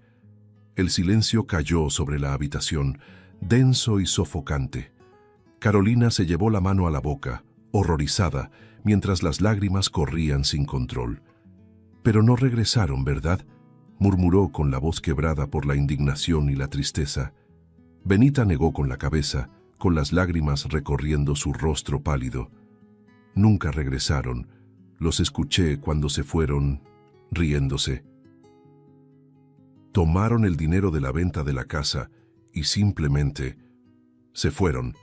El silencio cayó sobre la habitación, denso y sofocante. Carolina se llevó la mano a la boca, horrorizada, mientras las lágrimas corrían sin control. «Pero no regresaron, ¿verdad?», murmuró con la voz quebrada por la indignación y la tristeza. Benita negó con la cabeza, con las lágrimas recorriendo su rostro pálido. «Nunca regresaron. Los escuché cuando se fueron», riéndose. «Tomaron el dinero de la venta de la casa y simplemente se fueron».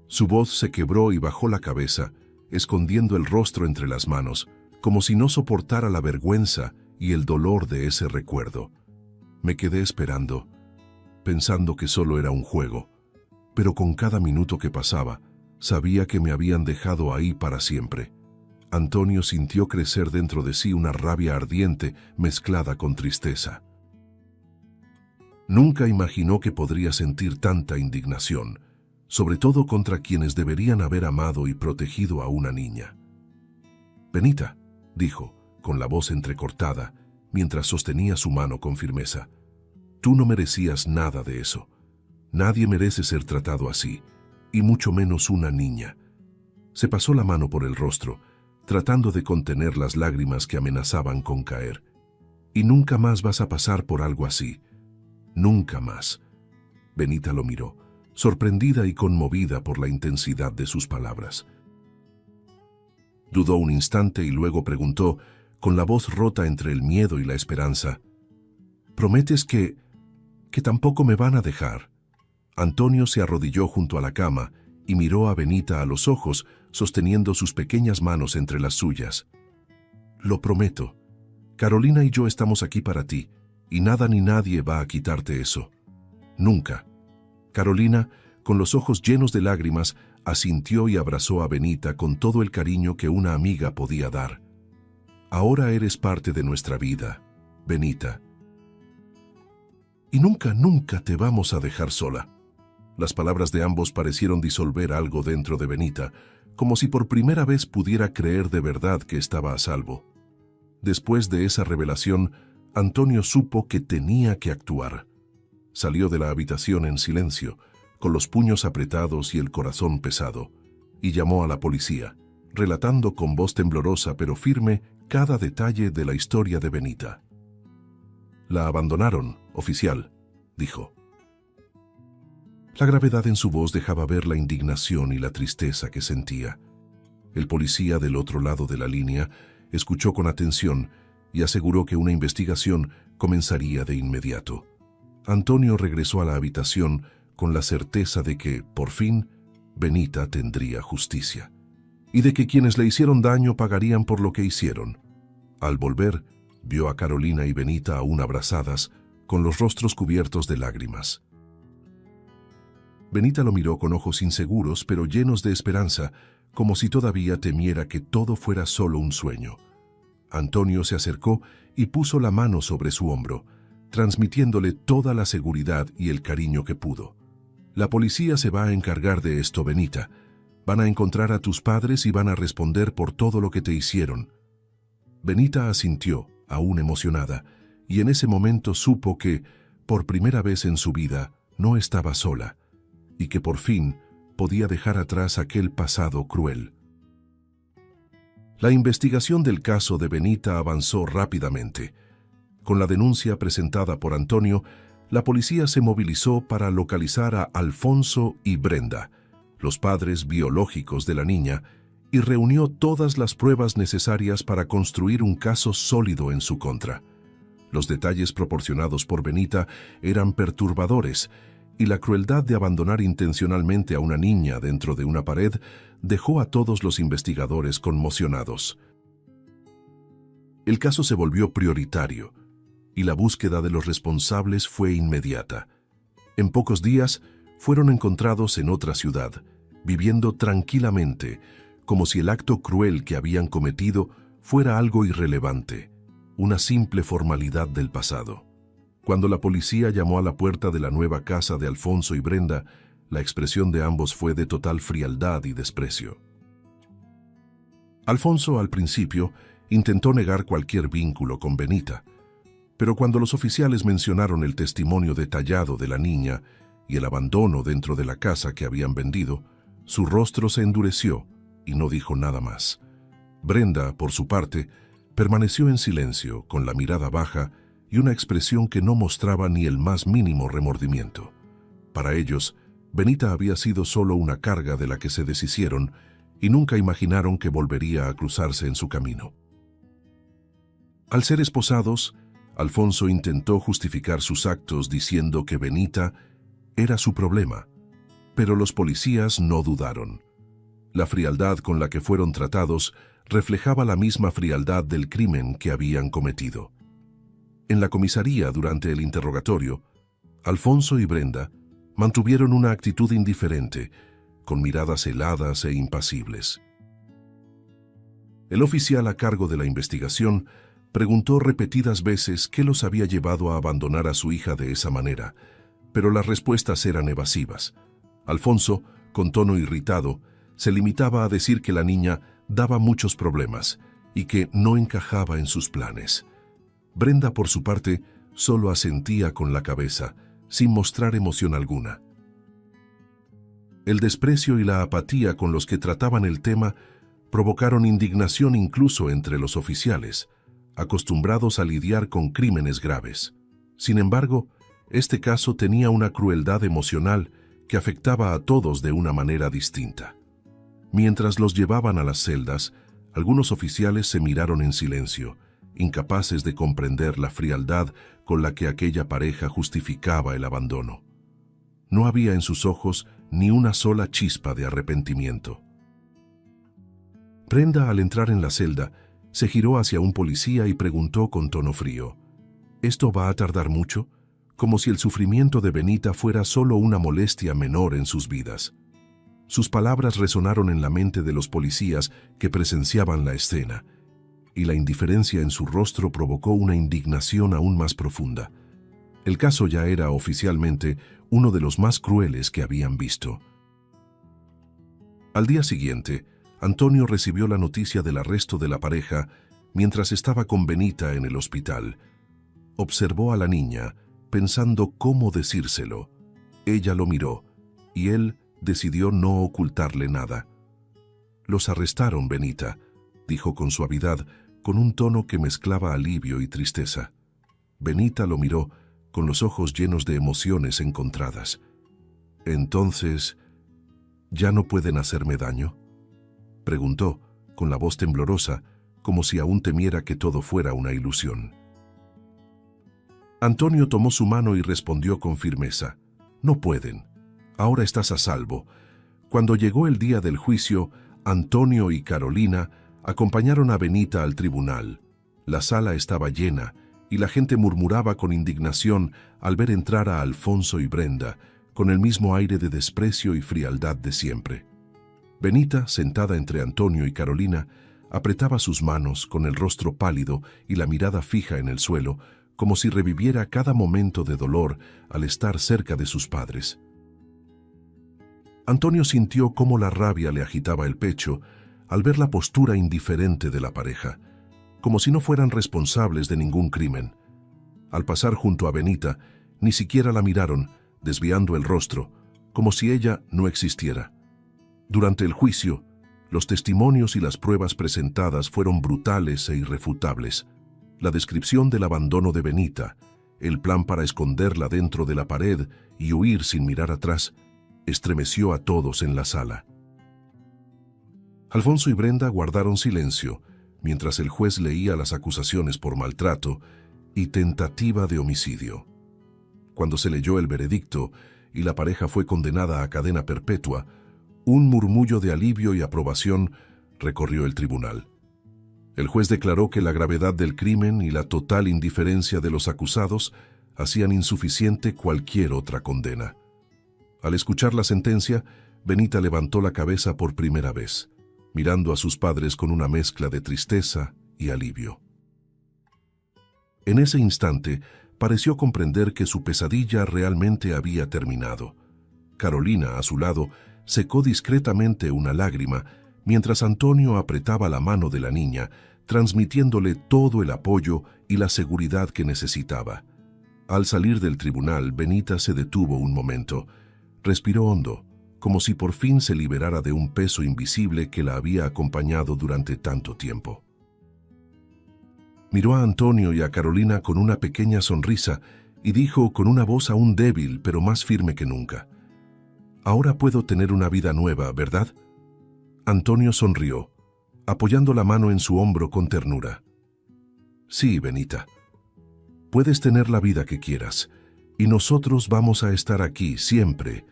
Su voz se quebró y bajó la cabeza, escondiendo el rostro entre las manos, como si no soportara la vergüenza y el dolor de ese recuerdo. Me quedé esperando, pensando que solo era un juego, pero con cada minuto que pasaba, sabía que me habían dejado ahí para siempre. Antonio sintió crecer dentro de sí una rabia ardiente mezclada con tristeza. Nunca imaginó que podría sentir tanta indignación, sobre todo contra quienes deberían haber amado y protegido a una niña. «Benita», dijo, con la voz entrecortada, mientras sostenía su mano con firmeza, «tú no merecías nada de eso. Nadie merece ser tratado así, y mucho menos una niña». Se pasó la mano por el rostro, tratando de contener las lágrimas que amenazaban con caer. «Y nunca más vas a pasar por algo así. Nunca más». Benita lo miró, sorprendida y conmovida por la intensidad de sus palabras. Dudó un instante y luego preguntó, con la voz rota entre el miedo y la esperanza, «¿Prometes que tampoco me van a dejar?» Antonio se arrodilló junto a la cama y miró a Benita a los ojos, sosteniendo sus pequeñas manos entre las suyas. «Lo prometo. Carolina y yo estamos aquí para ti, y nada ni nadie va a quitarte eso. Nunca». Carolina, con los ojos llenos de lágrimas, asintió y abrazó a Benita con todo el cariño que una amiga podía dar. Ahora eres parte de nuestra vida, Benita. Y nunca, nunca te vamos a dejar sola. Las palabras de ambos parecieron disolver algo dentro de Benita, como si por primera vez pudiera creer de verdad que estaba a salvo. Después de esa revelación, Antonio supo que tenía que actuar. Salió de la habitación en silencio, con los puños apretados y el corazón pesado, y llamó a la policía, relatando con voz temblorosa pero firme cada detalle de la historia de Benita. «La abandonaron, oficial», dijo. La gravedad en su voz dejaba ver la indignación y la tristeza que sentía. El policía del otro lado de la línea escuchó con atención y aseguró que una investigación comenzaría de inmediato. Antonio regresó a la habitación con la certeza de que, por fin, Benita tendría justicia, y de que quienes le hicieron daño pagarían por lo que hicieron. Al volver, vio a Carolina y Benita aún abrazadas, con los rostros cubiertos de lágrimas. Benita lo miró con ojos inseguros pero llenos de esperanza, como si todavía temiera que todo fuera solo un sueño. Antonio se acercó y puso la mano sobre su hombro, transmitiéndole toda la seguridad y el cariño que pudo. «La policía se va a encargar de esto, Benita. Van a encontrar a tus padres y van a responder por todo lo que te hicieron». Benita asintió, aún emocionada, y en ese momento supo que, por primera vez en su vida, no estaba sola, y que por fin podía dejar atrás aquel pasado cruel. La investigación del caso de Benita avanzó rápidamente. Con la denuncia presentada por Antonio, la policía se movilizó para localizar a Alfonso y Brenda, los padres biológicos de la niña, y reunió todas las pruebas necesarias para construir un caso sólido en su contra. Los detalles proporcionados por Benita eran perturbadores, y la crueldad de abandonar intencionalmente a una niña dentro de una pared dejó a todos los investigadores conmocionados. El caso se volvió prioritario, y la búsqueda de los responsables fue inmediata. En pocos días fueron encontrados en otra ciudad, viviendo tranquilamente, como si el acto cruel que habían cometido fuera algo irrelevante, una simple formalidad del pasado. Cuando la policía llamó a la puerta de la nueva casa de Alfonso y Brenda, la expresión de ambos fue de total frialdad y desprecio. Alfonso, al principio, intentó negar cualquier vínculo con Benita, pero cuando los oficiales mencionaron el testimonio detallado de la niña y el abandono dentro de la casa que habían vendido, su rostro se endureció y no dijo nada más. Brenda, por su parte, permaneció en silencio, con la mirada baja y una expresión que no mostraba ni el más mínimo remordimiento. Para ellos, Benita había sido solo una carga de la que se deshicieron y nunca imaginaron que volvería a cruzarse en su camino. Al ser esposados, Alfonso intentó justificar sus actos diciendo que Benita era su problema, pero los policías no dudaron. La frialdad con la que fueron tratados reflejaba la misma frialdad del crimen que habían cometido. En la comisaría, durante el interrogatorio, Alfonso y Brenda mantuvieron una actitud indiferente, con miradas heladas e impasibles. El oficial a cargo de la investigación preguntó repetidas veces qué los había llevado a abandonar a su hija de esa manera, pero las respuestas eran evasivas. Alfonso, con tono irritado, se limitaba a decir que la niña daba muchos problemas y que no encajaba en sus planes. Brenda, por su parte, solo asentía con la cabeza, sin mostrar emoción alguna. El desprecio y la apatía con los que trataban el tema provocaron indignación incluso entre los oficiales, acostumbrados a lidiar con crímenes graves. Sin embargo, este caso tenía una crueldad emocional que afectaba a todos de una manera distinta. Mientras los llevaban a las celdas, algunos oficiales se miraron en silencio, incapaces de comprender la frialdad con la que aquella pareja justificaba el abandono. No había en sus ojos ni una sola chispa de arrepentimiento. Brenda, al entrar en la celda, se giró hacia un policía y preguntó con tono frío: ¿Esto va a tardar mucho? Como si el sufrimiento de Benita fuera solo una molestia menor en sus vidas. Sus palabras resonaron en la mente de los policías que presenciaban la escena, y la indiferencia en su rostro provocó una indignación aún más profunda. El caso ya era oficialmente uno de los más crueles que habían visto. Al día siguiente, Antonio recibió la noticia del arresto de la pareja mientras estaba con Benita en el hospital. Observó a la niña, pensando cómo decírselo. Ella lo miró, y él decidió no ocultarle nada. «Los arrestaron, Benita», dijo con suavidad, con un tono que mezclaba alivio y tristeza. Benita lo miró, con los ojos llenos de emociones encontradas. «Entonces, ¿ya no pueden hacerme daño?», preguntó, con la voz temblorosa, como si aún temiera que todo fuera una ilusión. Antonio tomó su mano y respondió con firmeza: «No pueden. Ahora estás a salvo». Cuando llegó el día del juicio, Antonio y Carolina acompañaron a Benita al tribunal. La sala estaba llena y la gente murmuraba con indignación al ver entrar a Alfonso y Brenda, con el mismo aire de desprecio y frialdad de siempre. Benita, sentada entre Antonio y Carolina, apretaba sus manos con el rostro pálido y la mirada fija en el suelo, como si reviviera cada momento de dolor al estar cerca de sus padres. Antonio sintió cómo la rabia le agitaba el pecho al ver la postura indiferente de la pareja, como si no fueran responsables de ningún crimen. Al pasar junto a Benita, ni siquiera la miraron, desviando el rostro, como si ella no existiera. Durante el juicio, los testimonios y las pruebas presentadas fueron brutales e irrefutables. La descripción del abandono de Benita, el plan para esconderla dentro de la pared y huir sin mirar atrás, estremeció a todos en la sala. Alfonso y Brenda guardaron silencio mientras el juez leía las acusaciones por maltrato y tentativa de homicidio. Cuando se leyó el veredicto y la pareja fue condenada a cadena perpetua, un murmullo de alivio y aprobación recorrió el tribunal. El juez declaró que la gravedad del crimen y la total indiferencia de los acusados hacían insuficiente cualquier otra condena. Al escuchar la sentencia, Benita levantó la cabeza por primera vez, mirando a sus padres con una mezcla de tristeza y alivio. En ese instante, pareció comprender que su pesadilla realmente había terminado. Carolina, a su lado, secó discretamente una lágrima, mientras Antonio apretaba la mano de la niña, transmitiéndole todo el apoyo y la seguridad que necesitaba. Al salir del tribunal, Benita se detuvo un momento. Respiró hondo, como si por fin se liberara de un peso invisible que la había acompañado durante tanto tiempo. Miró a Antonio y a Carolina con una pequeña sonrisa y dijo con una voz aún débil pero más firme que nunca: «Ahora puedo tener una vida nueva, ¿verdad?». Antonio sonrió, apoyando la mano en su hombro con ternura. «Sí, Benita. Puedes tener la vida que quieras, y nosotros vamos a estar aquí siempre».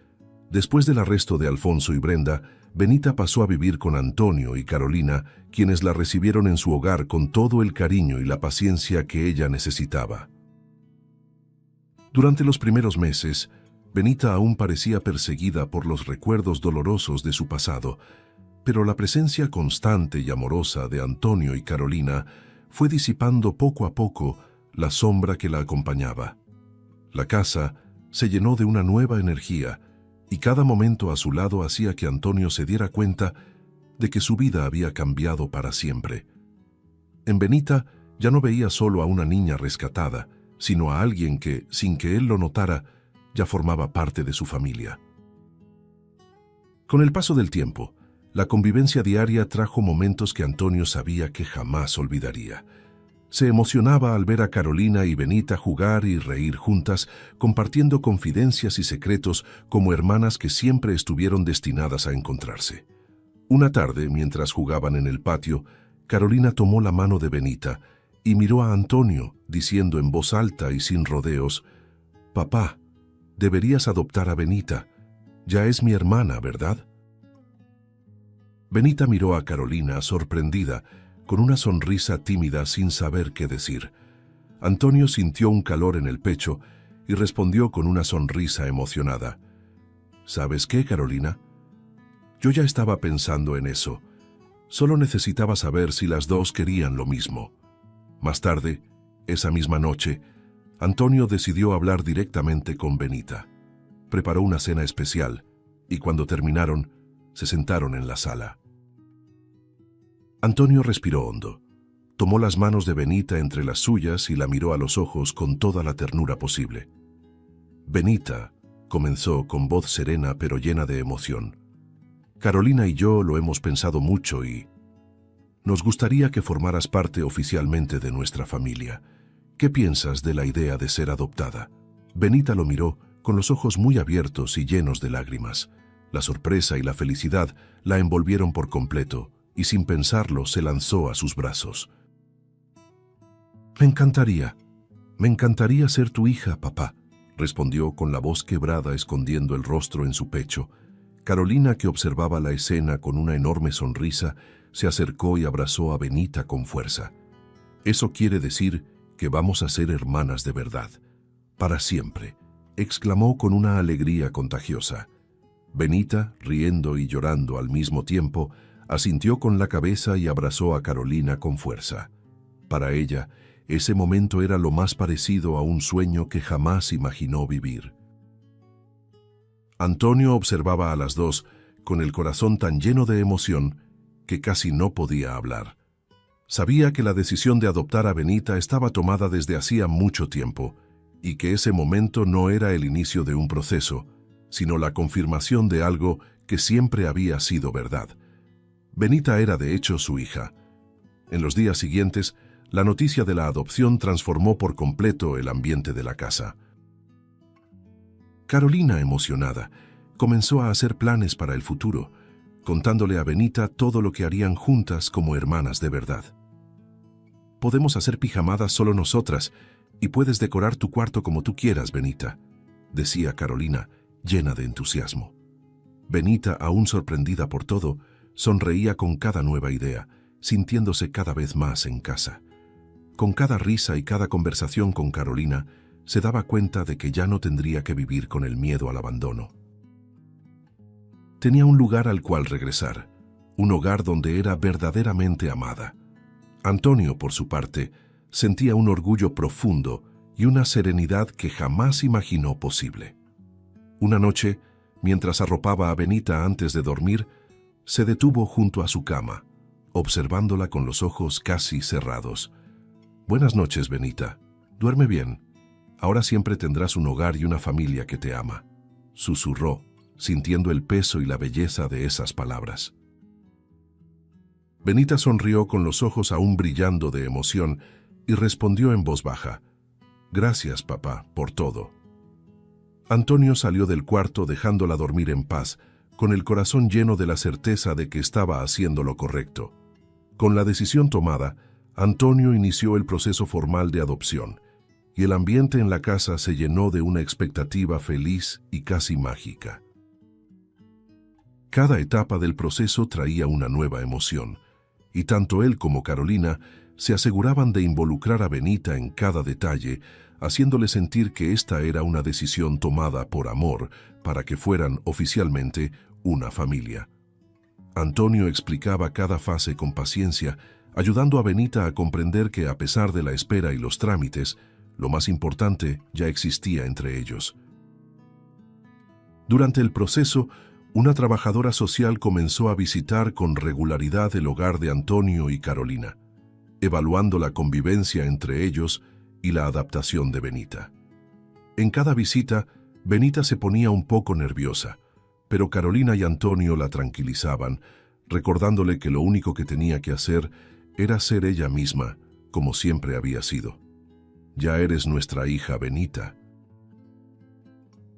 Después del arresto de Alfonso y Brenda, Benita pasó a vivir con Antonio y Carolina, quienes la recibieron en su hogar con todo el cariño y la paciencia que ella necesitaba. Durante los primeros meses, Benita aún parecía perseguida por los recuerdos dolorosos de su pasado, pero la presencia constante y amorosa de Antonio y Carolina fue disipando poco a poco la sombra que la acompañaba. La casa se llenó de una nueva energía, y cada momento a su lado hacía que Antonio se diera cuenta de que su vida había cambiado para siempre. En Benita ya no veía solo a una niña rescatada, sino a alguien que, sin que él lo notara, ya formaba parte de su familia. Con el paso del tiempo, la convivencia diaria trajo momentos que Antonio sabía que jamás olvidaría. Se emocionaba al ver a Carolina y Benita jugar y reír juntas, compartiendo confidencias y secretos como hermanas que siempre estuvieron destinadas a encontrarse. Una tarde, mientras jugaban en el patio, Carolina tomó la mano de Benita y miró a Antonio, diciendo en voz alta y sin rodeos: «Papá, deberías adoptar a Benita. Ya es mi hermana, ¿verdad?». Benita miró a Carolina, sorprendida, con una sonrisa tímida sin saber qué decir. Antonio sintió un calor en el pecho y respondió con una sonrisa emocionada: «¿Sabes qué, Carolina? Yo ya estaba pensando en eso. Solo necesitaba saber si las dos querían lo mismo. Más tarde, esa misma noche, Antonio decidió hablar directamente con Benita. Preparó una cena especial y cuando terminaron, se sentaron en la sala. Antonio respiró hondo. Tomó las manos de Benita entre las suyas y la miró a los ojos con toda la ternura posible. «Benita», comenzó con voz serena pero llena de emoción, «Carolina y yo lo hemos pensado mucho y nos gustaría que formaras parte oficialmente de nuestra familia. ¿Qué piensas de la idea de ser adoptada?» Benita lo miró con los ojos muy abiertos y llenos de lágrimas. La sorpresa y la felicidad la envolvieron por completo y sin pensarlo se lanzó a sus brazos. Me encantaría ser tu hija, papá», respondió con la voz quebrada escondiendo el rostro en su pecho. Carolina, que observaba la escena con una enorme sonrisa, se acercó y abrazó a Benita con fuerza. «Eso quiere decir que vamos a ser hermanas de verdad, para siempre», exclamó con una alegría contagiosa. Benita, riendo y llorando al mismo tiempo, asintió con la cabeza y abrazó a Carolina con fuerza. Para ella, ese momento era lo más parecido a un sueño que jamás imaginó vivir. Antonio observaba a las dos con el corazón tan lleno de emoción que casi no podía hablar. Sabía que la decisión de adoptar a Benita estaba tomada desde hacía mucho tiempo y que ese momento no era el inicio de un proceso, sino la confirmación de algo que siempre había sido verdad. Benita era de hecho su hija. En los días siguientes, la noticia de la adopción transformó por completo el ambiente de la casa. Carolina, emocionada, comenzó a hacer planes para el futuro, contándole a Benita todo lo que harían juntas como hermanas de verdad. «Podemos hacer pijamadas solo nosotras y puedes decorar tu cuarto como tú quieras, Benita», decía Carolina, llena de entusiasmo. Benita, aún sorprendida por todo, sonreía con cada nueva idea, sintiéndose cada vez más en casa. Con cada risa y cada conversación con Carolina, se daba cuenta de que ya no tendría que vivir con el miedo al abandono. Tenía un lugar al cual regresar, un hogar donde era verdaderamente amada. Antonio, por su parte, sentía un orgullo profundo y una serenidad que jamás imaginó posible. Una noche, mientras arropaba a Benita antes de dormir, se detuvo junto a su cama, observándola con los ojos casi cerrados. «Buenas noches, Benita. Duerme bien. Ahora siempre tendrás un hogar y una familia que te ama», susurró, sintiendo el peso y la belleza de esas palabras. Benita sonrió con los ojos aún brillando de emoción y respondió en voz baja: «Gracias, papá, por todo». Antonio salió del cuarto dejándola dormir en paz, con el corazón lleno de la certeza de que estaba haciendo lo correcto. Con la decisión tomada, Antonio inició el proceso formal de adopción, y el ambiente en la casa se llenó de una expectativa feliz y casi mágica. Cada etapa del proceso traía una nueva emoción, y tanto él como Carolina se aseguraban de involucrar a Benita en cada detalle, haciéndole sentir que esta era una decisión tomada por amor para que fueran oficialmente una familia. Antonio explicaba cada fase con paciencia, ayudando a Benita a comprender que a pesar de la espera y los trámites, lo más importante ya existía entre ellos. Durante el proceso, una trabajadora social comenzó a visitar con regularidad el hogar de Antonio y Carolina, evaluando la convivencia entre ellos y la adaptación de Benita. En cada visita, Benita se ponía un poco nerviosa, pero Carolina y Antonio la tranquilizaban, recordándole que lo único que tenía que hacer era ser ella misma, como siempre había sido. «Ya eres nuestra hija, Benita.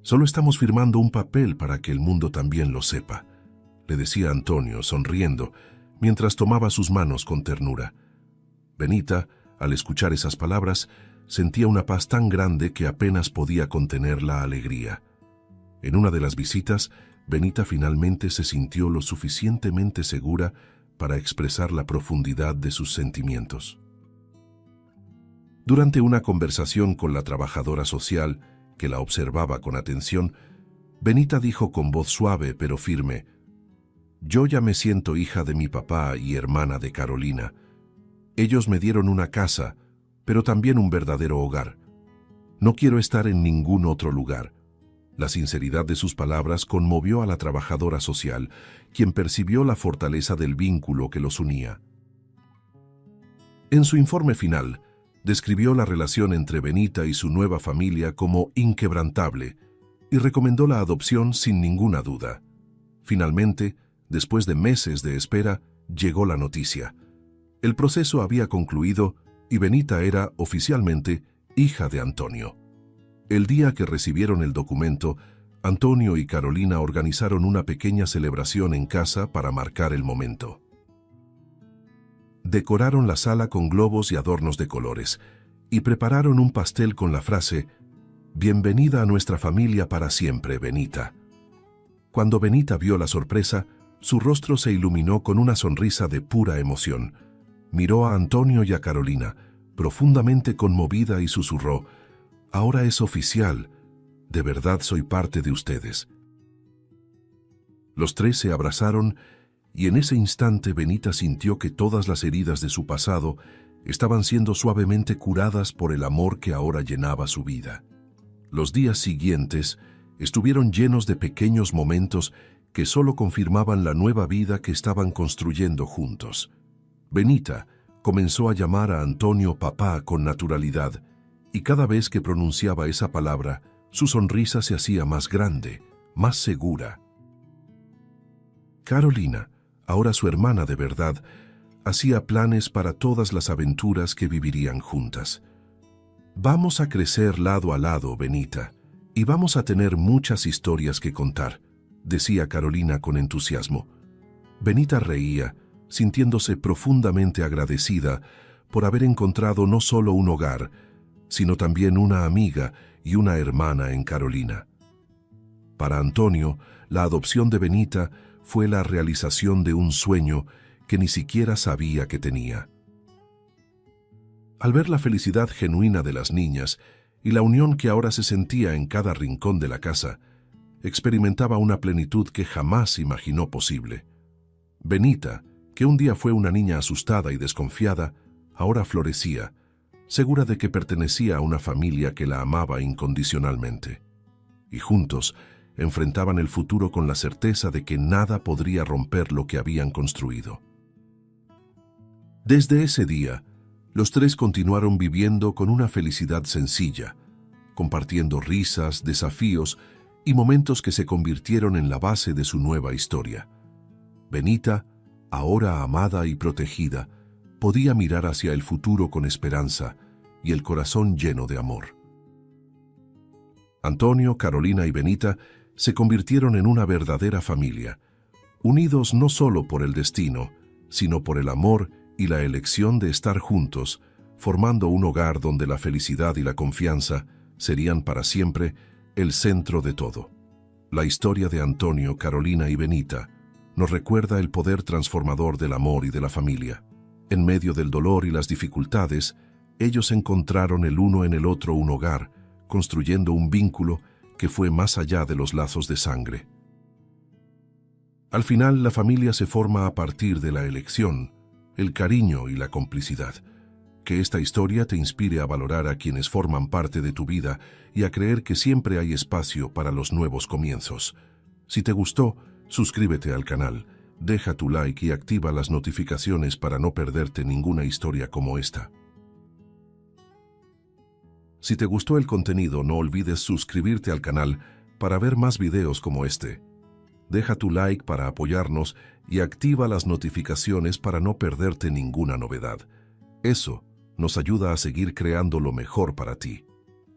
Solo estamos firmando un papel para que el mundo también lo sepa», le decía Antonio, sonriendo, mientras tomaba sus manos con ternura. Benita, al escuchar esas palabras, sentía una paz tan grande que apenas podía contener la alegría. En una de las visitas, Benita finalmente se sintió lo suficientemente segura para expresar la profundidad de sus sentimientos. Durante una conversación con la trabajadora social, que la observaba con atención, Benita dijo con voz suave pero firme: Yo ya me siento hija de mi papá y hermana de Carolina. Ellos me dieron una casa, pero también un verdadero hogar. No quiero estar en ningún otro lugar. La sinceridad de sus palabras conmovió a la trabajadora social, quien percibió la fortaleza del vínculo que los unía. En su informe final, describió la relación entre Benita y su nueva familia como inquebrantable y recomendó la adopción sin ninguna duda. Finalmente, después de meses de espera, llegó la noticia. El proceso había concluido y Benita era, oficialmente, hija de Antonio. El día que recibieron el documento, Antonio y Carolina organizaron una pequeña celebración en casa para marcar el momento. Decoraron la sala con globos y adornos de colores y prepararon un pastel con la frase «Bienvenida a nuestra familia para siempre, Benita». Cuando Benita vio la sorpresa, su rostro se iluminó con una sonrisa de pura emoción. Miró a Antonio y a Carolina, profundamente conmovida, y susurró: «Ahora es oficial. De verdad soy parte de ustedes». Los tres se abrazaron y en ese instante Benita sintió que todas las heridas de su pasado estaban siendo suavemente curadas por el amor que ahora llenaba su vida. Los días siguientes estuvieron llenos de pequeños momentos que solo confirmaban la nueva vida que estaban construyendo juntos. Benita comenzó a llamar a Antonio papá con naturalidad, y cada vez que pronunciaba esa palabra, su sonrisa se hacía más grande, más segura. Carolina, ahora su hermana de verdad, hacía planes para todas las aventuras que vivirían juntas. «Vamos a crecer lado a lado, Benita, y vamos a tener muchas historias que contar», decía Carolina con entusiasmo. Benita reía, sintiéndose profundamente agradecida por haber encontrado no solo un hogar, sino también una amiga y una hermana en Carolina. Para Antonio, la adopción de Benita fue la realización de un sueño que ni siquiera sabía que tenía. Al ver la felicidad genuina de las niñas y la unión que ahora se sentía en cada rincón de la casa, experimentaba una plenitud que jamás imaginó posible. Benita, que un día fue una niña asustada y desconfiada, ahora florecía, segura de que pertenecía a una familia que la amaba incondicionalmente. Y juntos enfrentaban el futuro con la certeza de que nada podría romper lo que habían construido. Desde ese día, los tres continuaron viviendo con una felicidad sencilla, compartiendo risas, desafíos y momentos que se convirtieron en la base de su nueva historia. Benita, ahora amada y protegida, podía mirar hacia el futuro con esperanza y el corazón lleno de amor. Antonio, Carolina y Benita se convirtieron en una verdadera familia, unidos no solo por el destino, sino por el amor y la elección de estar juntos, formando un hogar donde la felicidad y la confianza serían para siempre el centro de todo. La historia de Antonio, Carolina y Benita nos recuerda el poder transformador del amor y de la familia. En medio del dolor y las dificultades, ellos encontraron el uno en el otro un hogar, construyendo un vínculo que fue más allá de los lazos de sangre. Al final, la familia se forma a partir de la elección, el cariño y la complicidad. Que esta historia te inspire a valorar a quienes forman parte de tu vida y a creer que siempre hay espacio para los nuevos comienzos. Si te gustó, suscríbete al canal, deja tu like y activa las notificaciones para no perderte ninguna historia como esta. Si te gustó el contenido, no olvides suscribirte al canal para ver más videos como este. Deja tu like para apoyarnos y activa las notificaciones para no perderte ninguna novedad. Eso nos ayuda a seguir creando lo mejor para ti.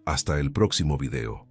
Hasta el próximo video.